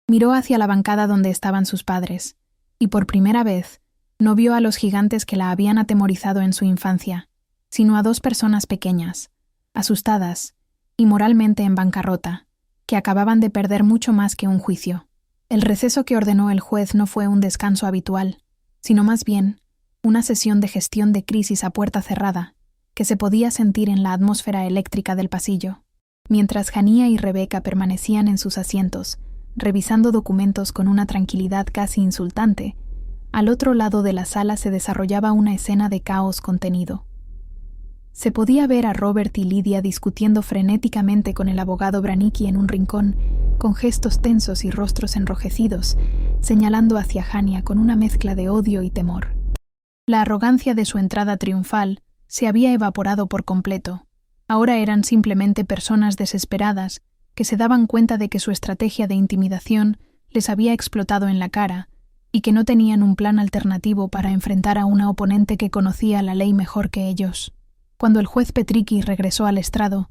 Miró hacia la bancada donde estaban sus padres, y por primera vez no vio a los gigantes que la habían atemorizado en su infancia, sino a dos personas pequeñas, asustadas y moralmente en bancarrota, que acababan de perder mucho más que un juicio. El receso que ordenó el juez no fue un descanso habitual, sino más bien una sesión de gestión de crisis a puerta cerrada, que se podía sentir en la atmósfera eléctrica del pasillo. Mientras Hania y Rebeca permanecían en sus asientos, revisando documentos con una tranquilidad casi insultante, al otro lado de la sala se desarrollaba una escena de caos contenido. Se podía ver a Robert y Lidia discutiendo frenéticamente con el abogado Branicki en un rincón, con gestos tensos y rostros enrojecidos, señalando hacia Hania con una mezcla de odio y temor. La arrogancia de su entrada triunfal se había evaporado por completo. Ahora eran simplemente personas desesperadas que se daban cuenta de que su estrategia de intimidación les había explotado en la cara y que no tenían un plan alternativo para enfrentar a una oponente que conocía la ley mejor que ellos. Cuando el juez Petriqui regresó al estrado,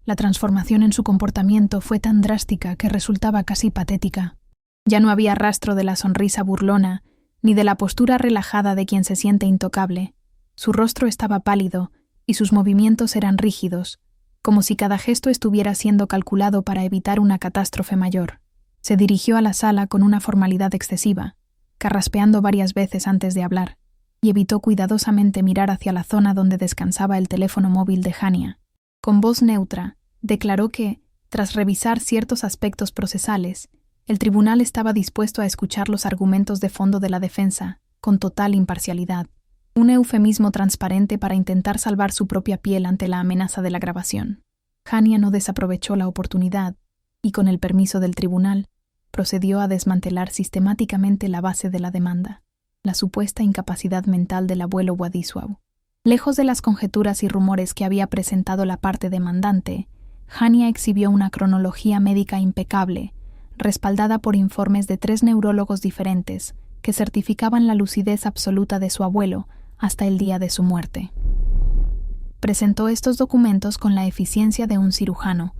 la transformación en su comportamiento fue tan drástica que resultaba casi patética. Ya no había rastro de la sonrisa burlona, ni de la postura relajada de quien se siente intocable. Su rostro estaba pálido y sus movimientos eran rígidos, como si cada gesto estuviera siendo calculado para evitar una catástrofe mayor. Se dirigió a la sala con una formalidad excesiva, carraspeando varias veces antes de hablar, y evitó cuidadosamente mirar hacia la zona donde descansaba el teléfono móvil de Hania. Con voz neutra, declaró que, tras revisar ciertos aspectos procesales, el tribunal estaba dispuesto a escuchar los argumentos de fondo de la defensa, con total imparcialidad. Un eufemismo transparente para intentar salvar su propia piel ante la amenaza de la grabación. Hania no desaprovechó la oportunidad y, con el permiso del tribunal, procedió a desmantelar sistemáticamente la base de la demanda, la supuesta incapacidad mental del abuelo Władysław. Lejos de las conjeturas y rumores que había presentado la parte demandante, Hania exhibió una cronología médica impecable, respaldada por informes de 3 neurólogos diferentes que certificaban la lucidez absoluta de su abuelo hasta el día de su muerte. Presentó estos documentos con la eficiencia de un cirujano,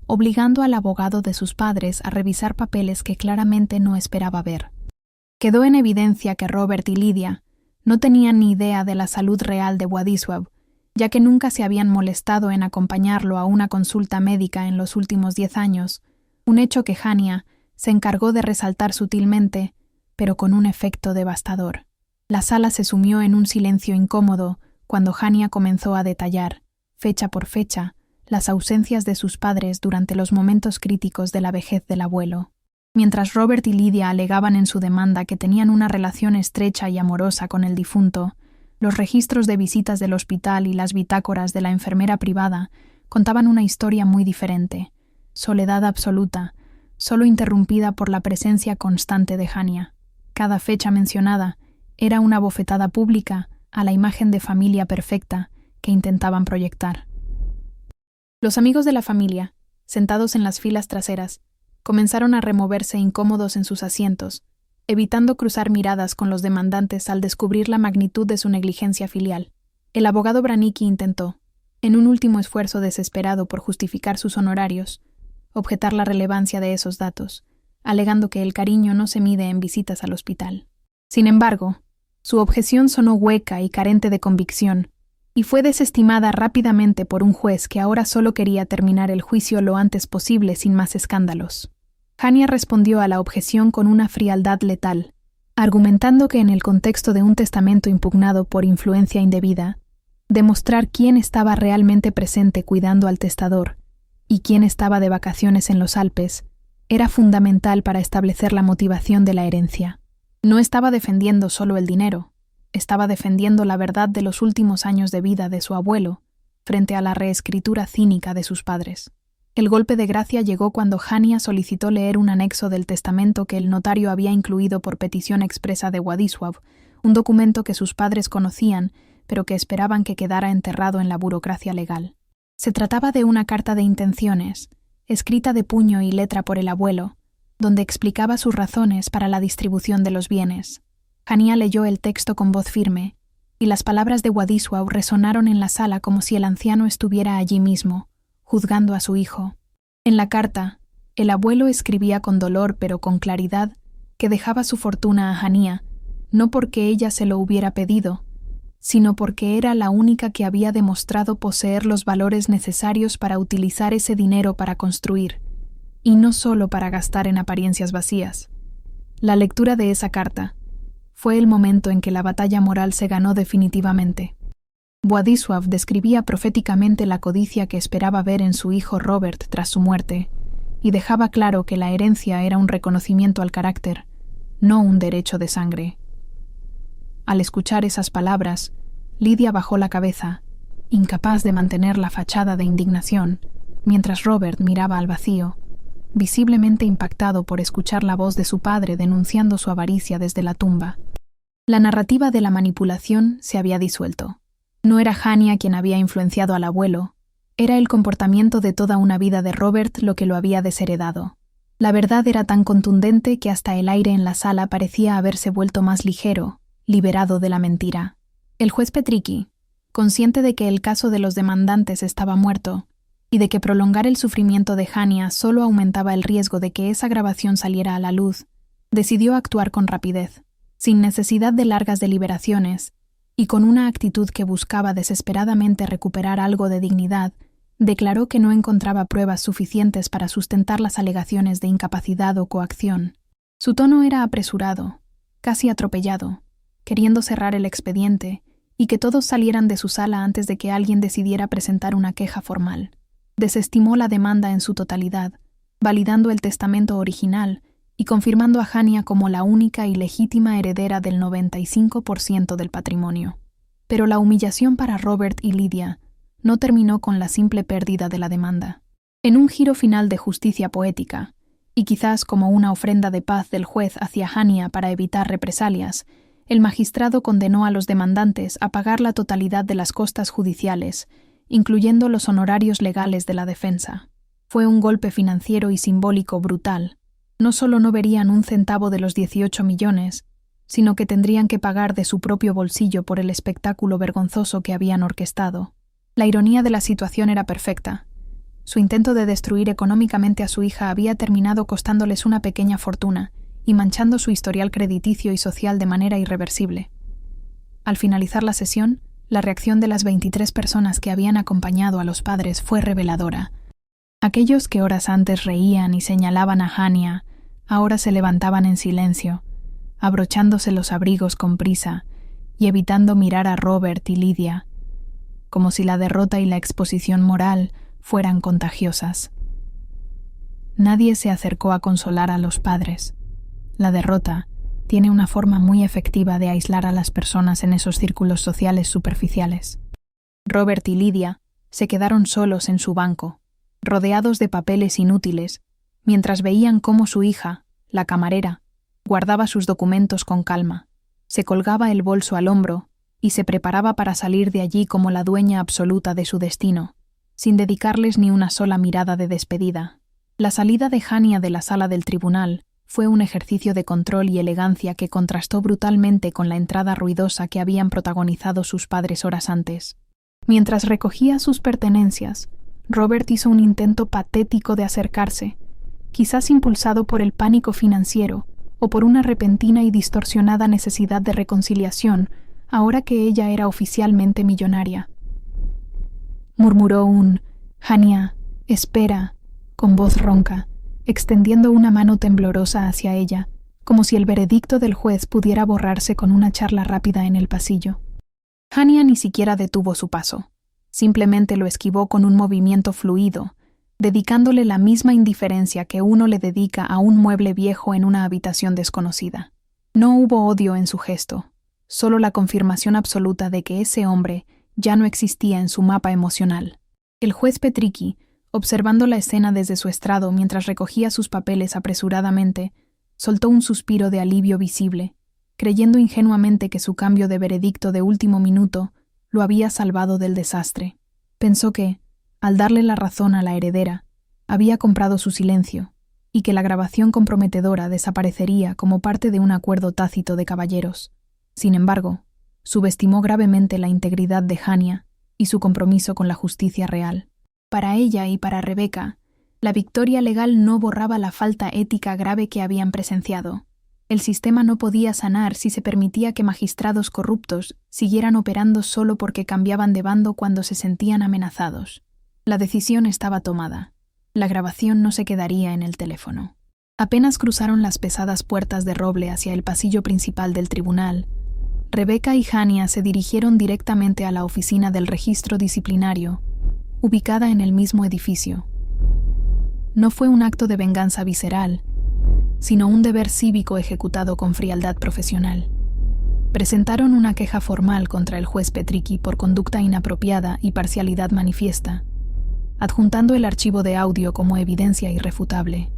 obligando al abogado de sus padres a revisar papeles que claramente no esperaba ver. Quedó en evidencia que Robert y Lidia no tenían ni idea de la salud real de Władysław, ya que nunca se habían molestado en acompañarlo a una consulta médica en los últimos 10 años, un hecho que Hania se encargó de resaltar sutilmente, pero con un efecto devastador. La sala se sumió en un silencio incómodo cuando Hania comenzó a detallar, fecha por fecha, las ausencias de sus padres durante los momentos críticos de la vejez del abuelo. Mientras Robert y Lidia alegaban en su demanda que tenían una relación estrecha y amorosa con el difunto, los registros de visitas del hospital y las bitácoras de la enfermera privada contaban una historia muy diferente: soledad absoluta, solo interrumpida por la presencia constante de Hania. Cada fecha mencionada era una bofetada pública a la imagen de familia perfecta que intentaban proyectar. Los amigos de la familia, sentados en las filas traseras, comenzaron a removerse incómodos en sus asientos, evitando cruzar miradas con los demandantes al descubrir la magnitud de su negligencia filial. El abogado Branicki intentó, en un último esfuerzo desesperado por justificar sus honorarios, objetar la relevancia de esos datos, alegando que el cariño no se mide en visitas al hospital. Sin embargo, su objeción sonó hueca y carente de convicción, y fue desestimada rápidamente por un juez que ahora solo quería terminar el juicio lo antes posible sin más escándalos. Hania respondió a la objeción con una frialdad letal, argumentando que en el contexto de un testamento impugnado por influencia indebida, demostrar quién estaba realmente presente cuidando al testador y quién estaba de vacaciones en los Alpes era fundamental para establecer la motivación de la herencia. No estaba defendiendo solo el dinero, estaba defendiendo la verdad de los últimos años de vida de su abuelo frente a la reescritura cínica de sus padres. El golpe de gracia llegó cuando Hania solicitó leer un anexo del testamento que el notario había incluido por petición expresa de Władysław, un documento que sus padres conocían, pero que esperaban que quedara enterrado en la burocracia legal. Se trataba de una carta de intenciones, escrita de puño y letra por el abuelo, donde explicaba sus razones para la distribución de los bienes. Hania leyó el texto con voz firme, y las palabras de Władysław resonaron en la sala como si el anciano estuviera allí mismo, juzgando a su hijo. En la carta, el abuelo escribía con dolor pero con claridad que dejaba su fortuna a Hania, no porque ella se lo hubiera pedido, sino porque era la única que había demostrado poseer los valores necesarios para utilizar ese dinero para construir, y no solo para gastar en apariencias vacías. La lectura de esa carta fue el momento en que la batalla moral se ganó definitivamente. Władysław describía proféticamente la codicia que esperaba ver en su hijo Robert tras su muerte, y dejaba claro que la herencia era un reconocimiento al carácter, no un derecho de sangre. Al escuchar esas palabras, Lidia bajó la cabeza, incapaz de mantener la fachada de indignación, mientras Robert miraba al vacío, visiblemente impactado por escuchar la voz de su padre denunciando su avaricia desde la tumba. La narrativa de la manipulación se había disuelto. No era Hania quien había influenciado al abuelo, era el comportamiento de toda una vida de Robert lo que lo había desheredado. La verdad era tan contundente que hasta el aire en la sala parecía haberse vuelto más ligero, liberado de la mentira. El juez Petriqui, consciente de que el caso de los demandantes estaba muerto y de que prolongar el sufrimiento de Hania solo aumentaba el riesgo de que esa grabación saliera a la luz, decidió actuar con rapidez, sin necesidad de largas deliberaciones, y con una actitud que buscaba desesperadamente recuperar algo de dignidad, declaró que no encontraba pruebas suficientes para sustentar las alegaciones de incapacidad o coacción. Su tono era apresurado, casi atropellado, queriendo cerrar el expediente y que todos salieran de su sala antes de que alguien decidiera presentar una queja formal. Desestimó la demanda en su totalidad, validando el testamento original y confirmando a Hania como la única y legítima heredera del 95% del patrimonio. Pero la humillación para Robert y Lydia no terminó con la simple pérdida de la demanda. En un giro final de justicia poética, y quizás como una ofrenda de paz del juez hacia Hania para evitar represalias, el magistrado condenó a los demandantes a pagar la totalidad de las costas judiciales, incluyendo los honorarios legales de la defensa. Fue un golpe financiero y simbólico brutal. No solo no verían un centavo de los 18 millones, sino que tendrían que pagar de su propio bolsillo por el espectáculo vergonzoso que habían orquestado. La ironía de la situación era perfecta. Su intento de destruir económicamente a su hija había terminado costándoles una pequeña fortuna y manchando su historial crediticio y social de manera irreversible. Al finalizar la sesión, la reacción de las 23 personas que habían acompañado a los padres fue reveladora. Aquellos que horas antes reían y señalaban a Hania, ahora se levantaban en silencio, abrochándose los abrigos con prisa y evitando mirar a Robert y Lydia, como si la derrota y la exposición moral fueran contagiosas. Nadie se acercó a consolar a los padres. La derrota tiene una forma muy efectiva de aislar a las personas en esos círculos sociales superficiales. Robert y Lydia se quedaron solos en su banco, rodeados de papeles inútiles, mientras veían cómo su hija, la camarera, guardaba sus documentos con calma, se colgaba el bolso al hombro y se preparaba para salir de allí como la dueña absoluta de su destino, sin dedicarles ni una sola mirada de despedida. La salida de Hania de la sala del tribunal fue un ejercicio de control y elegancia que contrastó brutalmente con la entrada ruidosa que habían protagonizado sus padres horas antes. Mientras recogía sus pertenencias, Robert hizo un intento patético de acercarse, quizás impulsado por el pánico financiero o por una repentina y distorsionada necesidad de reconciliación, ahora que ella era oficialmente millonaria. Murmuró un «Hania, espera», con voz ronca, extendiendo una mano temblorosa hacia ella, como si el veredicto del juez pudiera borrarse con una charla rápida en el pasillo. Hania ni siquiera detuvo su paso, simplemente lo esquivó con un movimiento fluido, dedicándole la misma indiferencia que uno le dedica a un mueble viejo en una habitación desconocida. No hubo odio en su gesto, solo la confirmación absoluta de que ese hombre ya no existía en su mapa emocional. El juez Petriqui, observando la escena desde su estrado mientras recogía sus papeles apresuradamente, soltó un suspiro de alivio visible, creyendo ingenuamente que su cambio de veredicto de último minuto lo había salvado del desastre. Pensó que, al darle la razón a la heredera, había comprado su silencio, y que la grabación comprometedora desaparecería como parte de un acuerdo tácito de caballeros. Sin embargo, subestimó gravemente la integridad de Hania y su compromiso con la justicia real. Para ella y para Rebecca, la victoria legal no borraba la falta ética grave que habían presenciado. El sistema no podía sanar si se permitía que magistrados corruptos siguieran operando solo porque cambiaban de bando cuando se sentían amenazados. La decisión estaba tomada. La grabación no se quedaría en el teléfono. Apenas cruzaron las pesadas puertas de roble hacia el pasillo principal del tribunal, Rebecca y Hania se dirigieron directamente a la oficina del registro disciplinario, ubicada en el mismo edificio. No fue un acto de venganza visceral, sino un deber cívico ejecutado con frialdad profesional. Presentaron una queja formal contra el juez Petriqui por conducta inapropiada y parcialidad manifiesta, adjuntando el archivo de audio como evidencia irrefutable.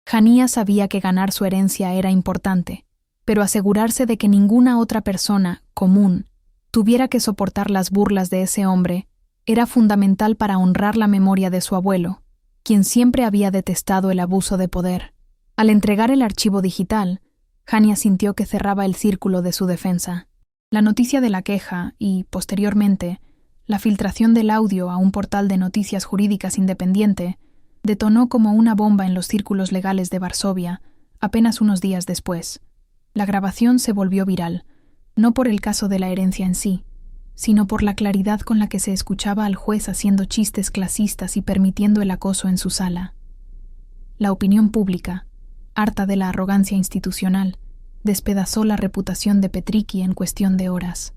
Hania sabía que ganar su herencia era importante, pero asegurarse de que ninguna otra persona, común, tuviera que soportar las burlas de ese hombre era fundamental para honrar la memoria de su abuelo, quien siempre había detestado el abuso de poder. Al entregar el archivo digital, Hania sintió que cerraba el círculo de su defensa. La noticia de la queja y, posteriormente, la filtración del audio a un portal de noticias jurídicas independiente detonó como una bomba en los círculos legales de Varsovia apenas unos días después. La grabación se volvió viral, no por el caso de la herencia en sí, sino por la claridad con la que se escuchaba al juez haciendo chistes clasistas y permitiendo el acoso en su sala. La opinión pública, harta de la arrogancia institucional, despedazó la reputación de Petriqui en cuestión de horas.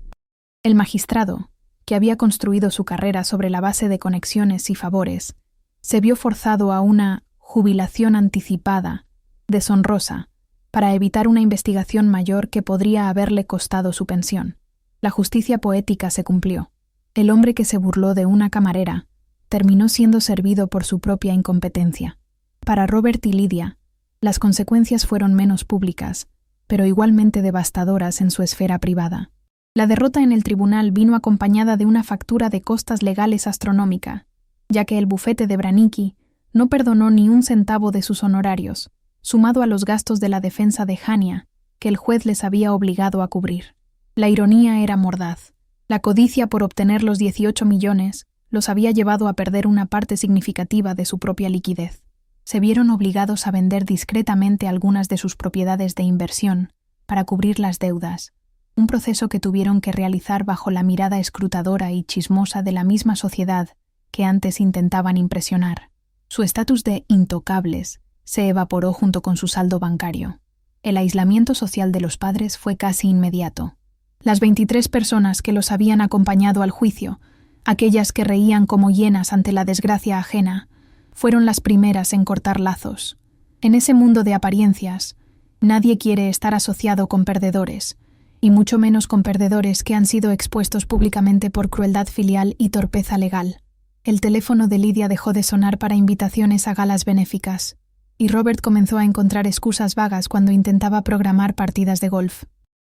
El magistrado, que había construido su carrera sobre la base de conexiones y favores, se vio forzado a una jubilación anticipada, deshonrosa, para evitar una investigación mayor que podría haberle costado su pensión. La justicia poética se cumplió. El hombre que se burló de una camarera terminó siendo servido por su propia incompetencia. Para Robert y Lidia, las consecuencias fueron menos públicas, pero igualmente devastadoras en su esfera privada. La derrota en el tribunal vino acompañada de una factura de costas legales astronómica, ya que el bufete de Branicki no perdonó ni un centavo de sus honorarios, sumado a los gastos de la defensa de Hania, que el juez les había obligado a cubrir. La ironía era mordaz. La codicia por obtener los 18 millones los había llevado a perder una parte significativa de su propia liquidez. Se vieron obligados a vender discretamente algunas de sus propiedades de inversión para cubrir las deudas, un proceso que tuvieron que realizar bajo la mirada escrutadora y chismosa de la misma sociedad que antes intentaban impresionar. Su estatus de intocables se evaporó junto con su saldo bancario. El aislamiento social de los padres fue casi inmediato. Las 23 personas que los habían acompañado al juicio, aquellas que reían como hienas ante la desgracia ajena, fueron las primeras en cortar lazos. En ese mundo de apariencias, nadie quiere estar asociado con perdedores, y mucho menos con perdedores que han sido expuestos públicamente por crueldad filial y torpeza legal. El teléfono de Lidia dejó de sonar para invitaciones a galas benéficas, y Robert comenzó a encontrar excusas vagas cuando intentaba programar partidas de golf.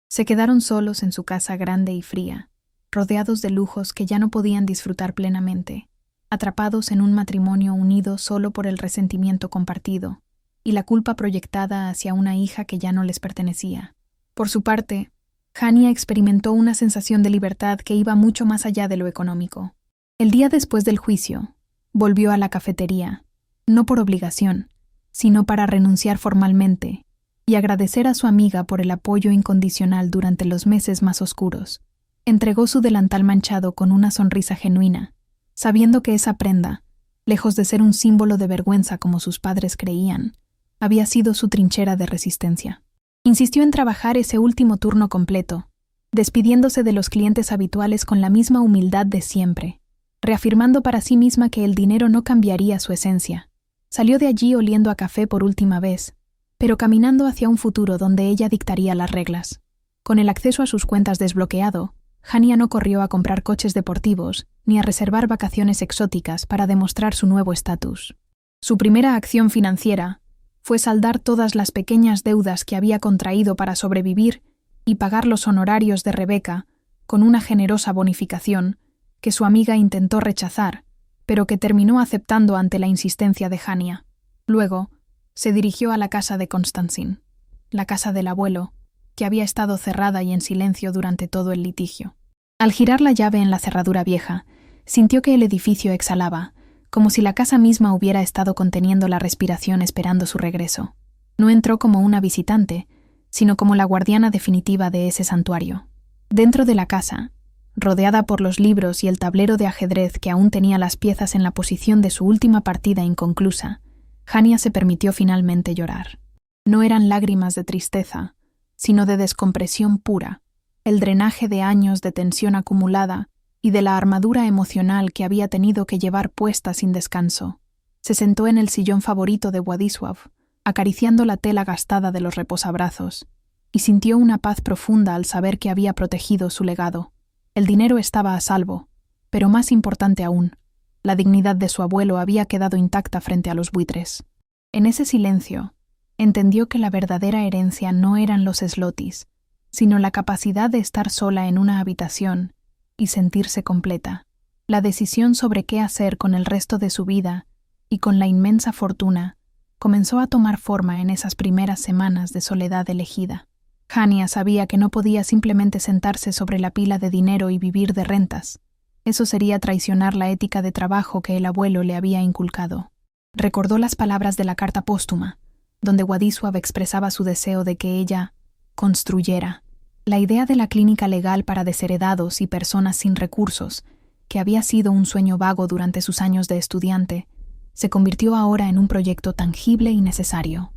Se quedaron solos en su casa grande y fría, rodeados de lujos que ya no podían disfrutar plenamente, atrapados en un matrimonio unido solo por el resentimiento compartido y la culpa proyectada hacia una hija que ya no les pertenecía. Por su parte, Hania experimentó una sensación de libertad que iba mucho más allá de lo económico. El día después del juicio, volvió a la cafetería, no por obligación, sino para renunciar formalmente y agradecer a su amiga por el apoyo incondicional durante los meses más oscuros. Entregó su delantal manchado con una sonrisa genuina, sabiendo que esa prenda, lejos de ser un símbolo de vergüenza como sus padres creían, había sido su trinchera de resistencia. Insistió en trabajar ese último turno completo, despidiéndose de los clientes habituales con la misma humildad de siempre, reafirmando para sí misma que el dinero no cambiaría su esencia. Salió de allí oliendo a café por última vez, pero caminando hacia un futuro donde ella dictaría las reglas. Con el acceso a sus cuentas desbloqueado, Hania no corrió a comprar coches deportivos ni a reservar vacaciones exóticas para demostrar su nuevo estatus. Su primera acción financiera fue saldar todas las pequeñas deudas que había contraído para sobrevivir y pagar los honorarios de Rebecca con una generosa bonificación que su amiga intentó rechazar, pero que terminó aceptando ante la insistencia de Hania. Luego, se dirigió a la casa de Constantin, la casa del abuelo, que había estado cerrada y en silencio durante todo el litigio. Al girar la llave en la cerradura vieja, sintió que el edificio exhalaba, como si la casa misma hubiera estado conteniendo la respiración esperando su regreso. No entró como una visitante, sino como la guardiana definitiva de ese santuario. Dentro de la casa, rodeada por los libros y el tablero de ajedrez que aún tenía las piezas en la posición de su última partida inconclusa, Hania se permitió finalmente llorar. No eran lágrimas de tristeza, sino de descompresión pura, el drenaje de años de tensión acumulada y de la armadura emocional que había tenido que llevar puesta sin descanso. Se sentó en el sillón favorito de Władysław, acariciando la tela gastada de los reposabrazos, y sintió una paz profunda al saber que había protegido su legado. El dinero estaba a salvo, pero más importante aún, la dignidad de su abuelo había quedado intacta frente a los buitres. En ese silencio, entendió que la verdadera herencia no eran los zlotys, sino la capacidad de estar sola en una habitación y sentirse completa. La decisión sobre qué hacer con el resto de su vida y con la inmensa fortuna, comenzó a tomar forma en esas primeras semanas de soledad elegida. Hania sabía que no podía simplemente sentarse sobre la pila de dinero y vivir de rentas. Eso sería traicionar la ética de trabajo que el abuelo le había inculcado. Recordó las palabras de la carta póstuma, donde Władysław expresaba su deseo de que ella construyera. La idea de la clínica legal para desheredados y personas sin recursos, que había sido un sueño vago durante sus años de estudiante, se convirtió ahora en un proyecto tangible y necesario.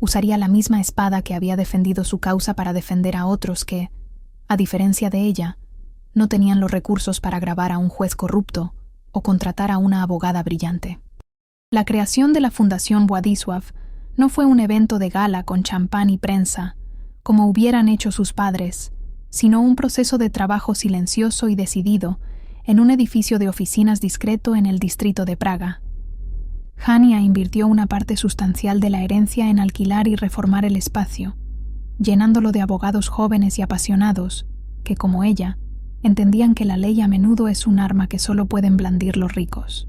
Usaría la misma espada que había defendido su causa para defender a otros que, a diferencia de ella, no tenían los recursos para grabar a un juez corrupto o contratar a una abogada brillante. La creación de la Fundación Władysław no fue un evento de gala con champán y prensa, como hubieran hecho sus padres, sino un proceso de trabajo silencioso y decidido en un edificio de oficinas discreto en el distrito de Praga. Hania invirtió una parte sustancial de la herencia en alquilar y reformar el espacio, llenándolo de abogados jóvenes y apasionados que, como ella, entendían que la ley a menudo es un arma que solo pueden blandir los ricos.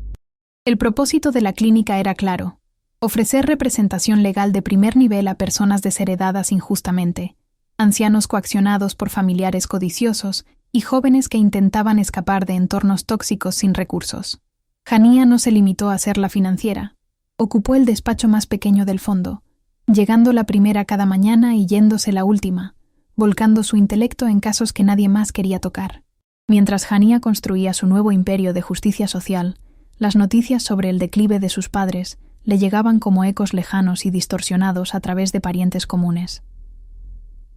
El propósito de la clínica era claro: ofrecer representación legal de primer nivel a personas desheredadas injustamente, ancianos coaccionados por familiares codiciosos y jóvenes que intentaban escapar de entornos tóxicos sin recursos. Hania no se limitó a ser la financiera. Ocupó el despacho más pequeño del fondo, llegando la primera cada mañana y yéndose la última, volcando su intelecto en casos que nadie más quería tocar. Mientras Hania construía su nuevo imperio de justicia social, las noticias sobre el declive de sus padres le llegaban como ecos lejanos y distorsionados a través de parientes comunes.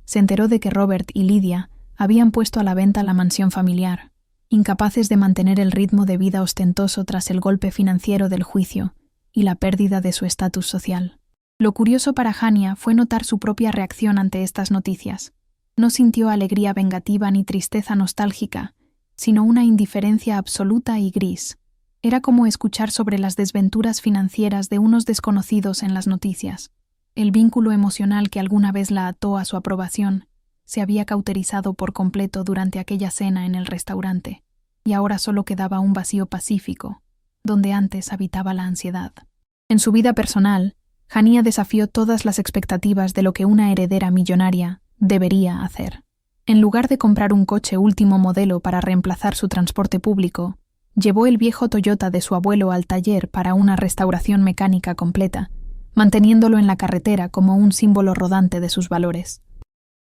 Se enteró de que Robert y Lidia habían puesto a la venta la mansión familiar, incapaces de mantener el ritmo de vida ostentoso tras el golpe financiero del juicio y la pérdida de su estatus social. Lo curioso para Hania fue notar su propia reacción ante estas noticias. No sintió alegría vengativa ni tristeza nostálgica, sino una indiferencia absoluta y gris. Era como escuchar sobre las desventuras financieras de unos desconocidos en las noticias. El vínculo emocional que alguna vez la ató a su aprobación se había cauterizado por completo durante aquella cena en el restaurante, y ahora solo quedaba un vacío pacífico, donde antes habitaba la ansiedad. En su vida personal, Hania desafió todas las expectativas de lo que una heredera millonaria debería hacer. En lugar de comprar un coche último modelo para reemplazar su transporte público, llevó el viejo Toyota de su abuelo al taller para una restauración mecánica completa, manteniéndolo en la carretera como un símbolo rodante de sus valores.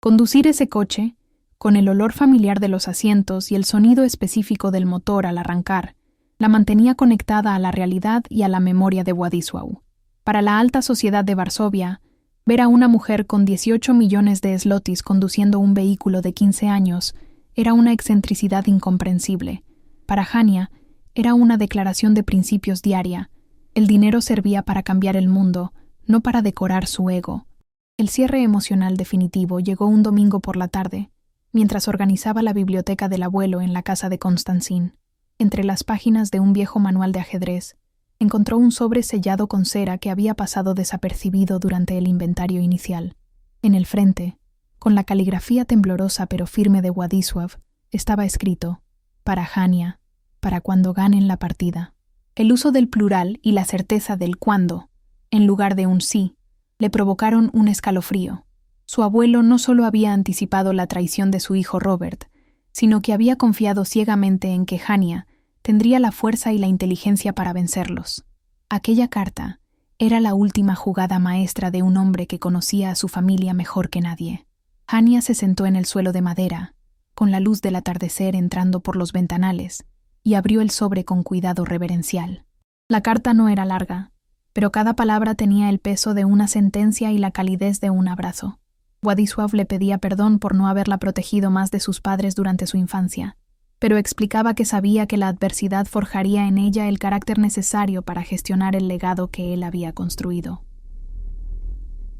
Conducir ese coche, con el olor familiar de los asientos y el sonido específico del motor al arrancar, la mantenía conectada a la realidad y a la memoria de Władysław. Para la alta sociedad de Varsovia, ver a una mujer con 18 millones de zlotys conduciendo un vehículo de 15 años era una excentricidad incomprensible. Para Hania, era una declaración de principios diaria. El dinero servía para cambiar el mundo, no para decorar su ego. El cierre emocional definitivo llegó un domingo por la tarde, mientras organizaba la biblioteca del abuelo en la casa de Constantin. Entre las páginas de un viejo manual de ajedrez, encontró un sobre sellado con cera que había pasado desapercibido durante el inventario inicial. En el frente, con la caligrafía temblorosa pero firme de Władysław, estaba escrito: para Hania, para cuando ganen la partida. El uso del plural y la certeza del cuándo, en lugar de un sí, le provocaron un escalofrío. Su abuelo no solo había anticipado la traición de su hijo Robert, sino que había confiado ciegamente en que Hania tendría la fuerza y la inteligencia para vencerlos. Aquella carta era la última jugada maestra de un hombre que conocía a su familia mejor que nadie. Hania se sentó en el suelo de madera, con la luz del atardecer entrando por los ventanales, y abrió el sobre con cuidado reverencial. La carta no era larga, pero cada palabra tenía el peso de una sentencia y la calidez de un abrazo. Władysław le pedía perdón por no haberla protegido más de sus padres durante su infancia, pero explicaba que sabía que la adversidad forjaría en ella el carácter necesario para gestionar el legado que él había construido.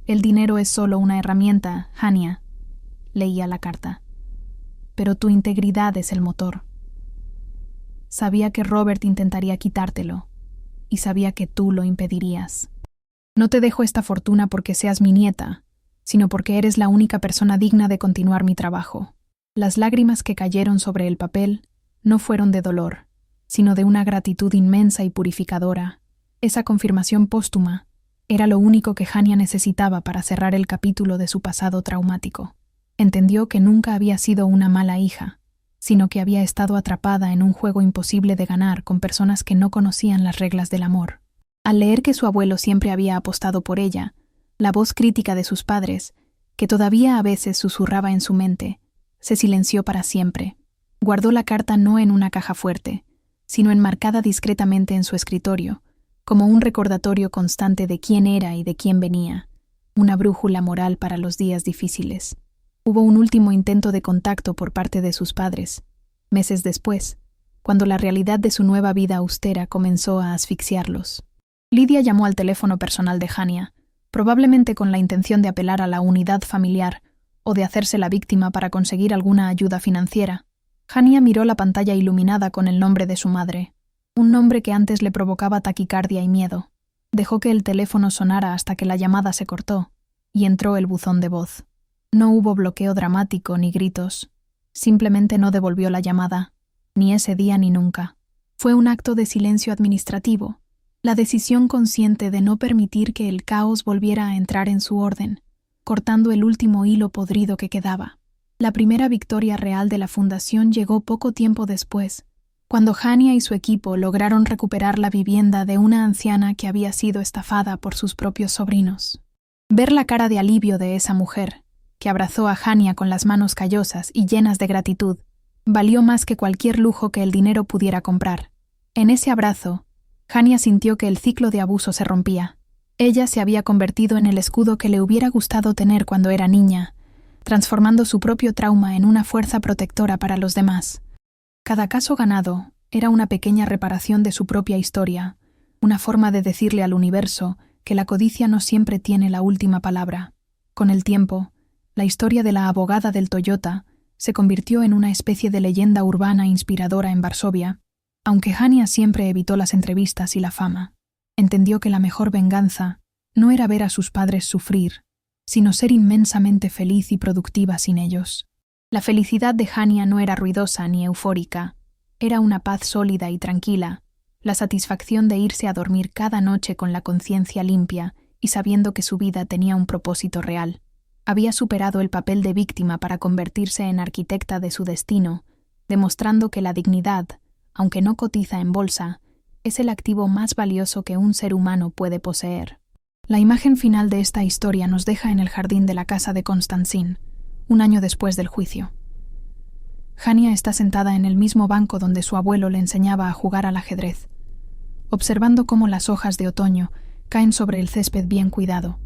El dinero es solo una herramienta, Hania, leía la carta, pero tu integridad es el motor. Sabía que Robert intentaría quitártelo, y sabía que tú lo impedirías. No te dejo esta fortuna porque seas mi nieta, sino porque eres la única persona digna de continuar mi trabajo. Las lágrimas que cayeron sobre el papel no fueron de dolor, sino de una gratitud inmensa y purificadora, Esa confirmación póstuma era lo único que Hania necesitaba para cerrar el capítulo de su pasado traumático. Entendió que nunca había sido una mala hija, sino que había estado atrapada en un juego imposible de ganar con personas que no conocían las reglas del amor. Al leer que su abuelo siempre había apostado por ella, la voz crítica de sus padres, que todavía a veces susurraba en su mente, se silenció para siempre. Guardó la carta no en una caja fuerte, sino enmarcada discretamente en su escritorio, como un recordatorio constante de quién era y de quién venía, una brújula moral para los días difíciles. Hubo un último intento de contacto por parte de sus padres, meses después, cuando la realidad de su nueva vida austera comenzó a asfixiarlos. Lidia llamó al teléfono personal de Hania, probablemente con la intención de apelar a la unidad familiar o de hacerse la víctima para conseguir alguna ayuda financiera. Hania miró la pantalla iluminada con el nombre de su madre, un nombre que antes le provocaba taquicardia y miedo. Dejó que el teléfono sonara hasta que la llamada se cortó, y entró el buzón de voz. No hubo bloqueo dramático ni gritos. Simplemente no devolvió la llamada, ni ese día ni nunca. Fue un acto de silencio administrativo, la decisión consciente de no permitir que el caos volviera a entrar en su orden, cortando el último hilo podrido que quedaba. La primera victoria real de la fundación llegó poco tiempo después, cuando Hania y su equipo lograron recuperar la vivienda de una anciana que había sido estafada por sus propios sobrinos. Ver la cara de alivio de esa mujer, que abrazó a Hania con las manos callosas y llenas de gratitud, valió más que cualquier lujo que el dinero pudiera comprar. En ese abrazo, Hania sintió que el ciclo de abuso se rompía. Ella se había convertido en el escudo que le hubiera gustado tener cuando era niña, transformando su propio trauma en una fuerza protectora para los demás. Cada caso ganado era una pequeña reparación de su propia historia, una forma de decirle al universo que la codicia no siempre tiene la última palabra. Con el tiempo, la historia de la abogada del Toyota se convirtió en una especie de leyenda urbana inspiradora en Varsovia, aunque Hania siempre evitó las entrevistas y la fama. Entendió que la mejor venganza no era ver a sus padres sufrir, sino ser inmensamente feliz y productiva sin ellos. La felicidad de Hania no era ruidosa ni eufórica, era una paz sólida y tranquila, la satisfacción de irse a dormir cada noche con la conciencia limpia y sabiendo que su vida tenía un propósito real. Había superado el papel de víctima para convertirse en arquitecta de su destino, demostrando que la dignidad, aunque no cotiza en bolsa, es el activo más valioso que un ser humano puede poseer. La imagen final de esta historia nos deja en el jardín de la casa de Constantin, un año después del juicio. Hania está sentada en el mismo banco donde su abuelo le enseñaba a jugar al ajedrez, observando cómo las hojas de otoño caen sobre el césped bien cuidado.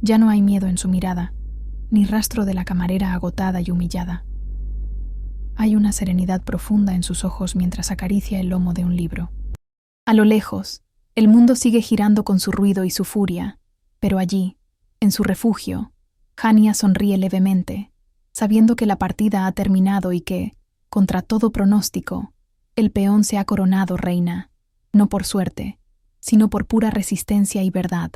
Ya no hay miedo en su mirada, ni rastro de la camarera agotada y humillada. Hay una serenidad profunda en sus ojos mientras acaricia el lomo de un libro. A lo lejos, el mundo sigue girando con su ruido y su furia, pero allí, en su refugio, Hania sonríe levemente, sabiendo que la partida ha terminado y que, contra todo pronóstico, el peón se ha coronado reina, no por suerte, sino por pura resistencia y verdad.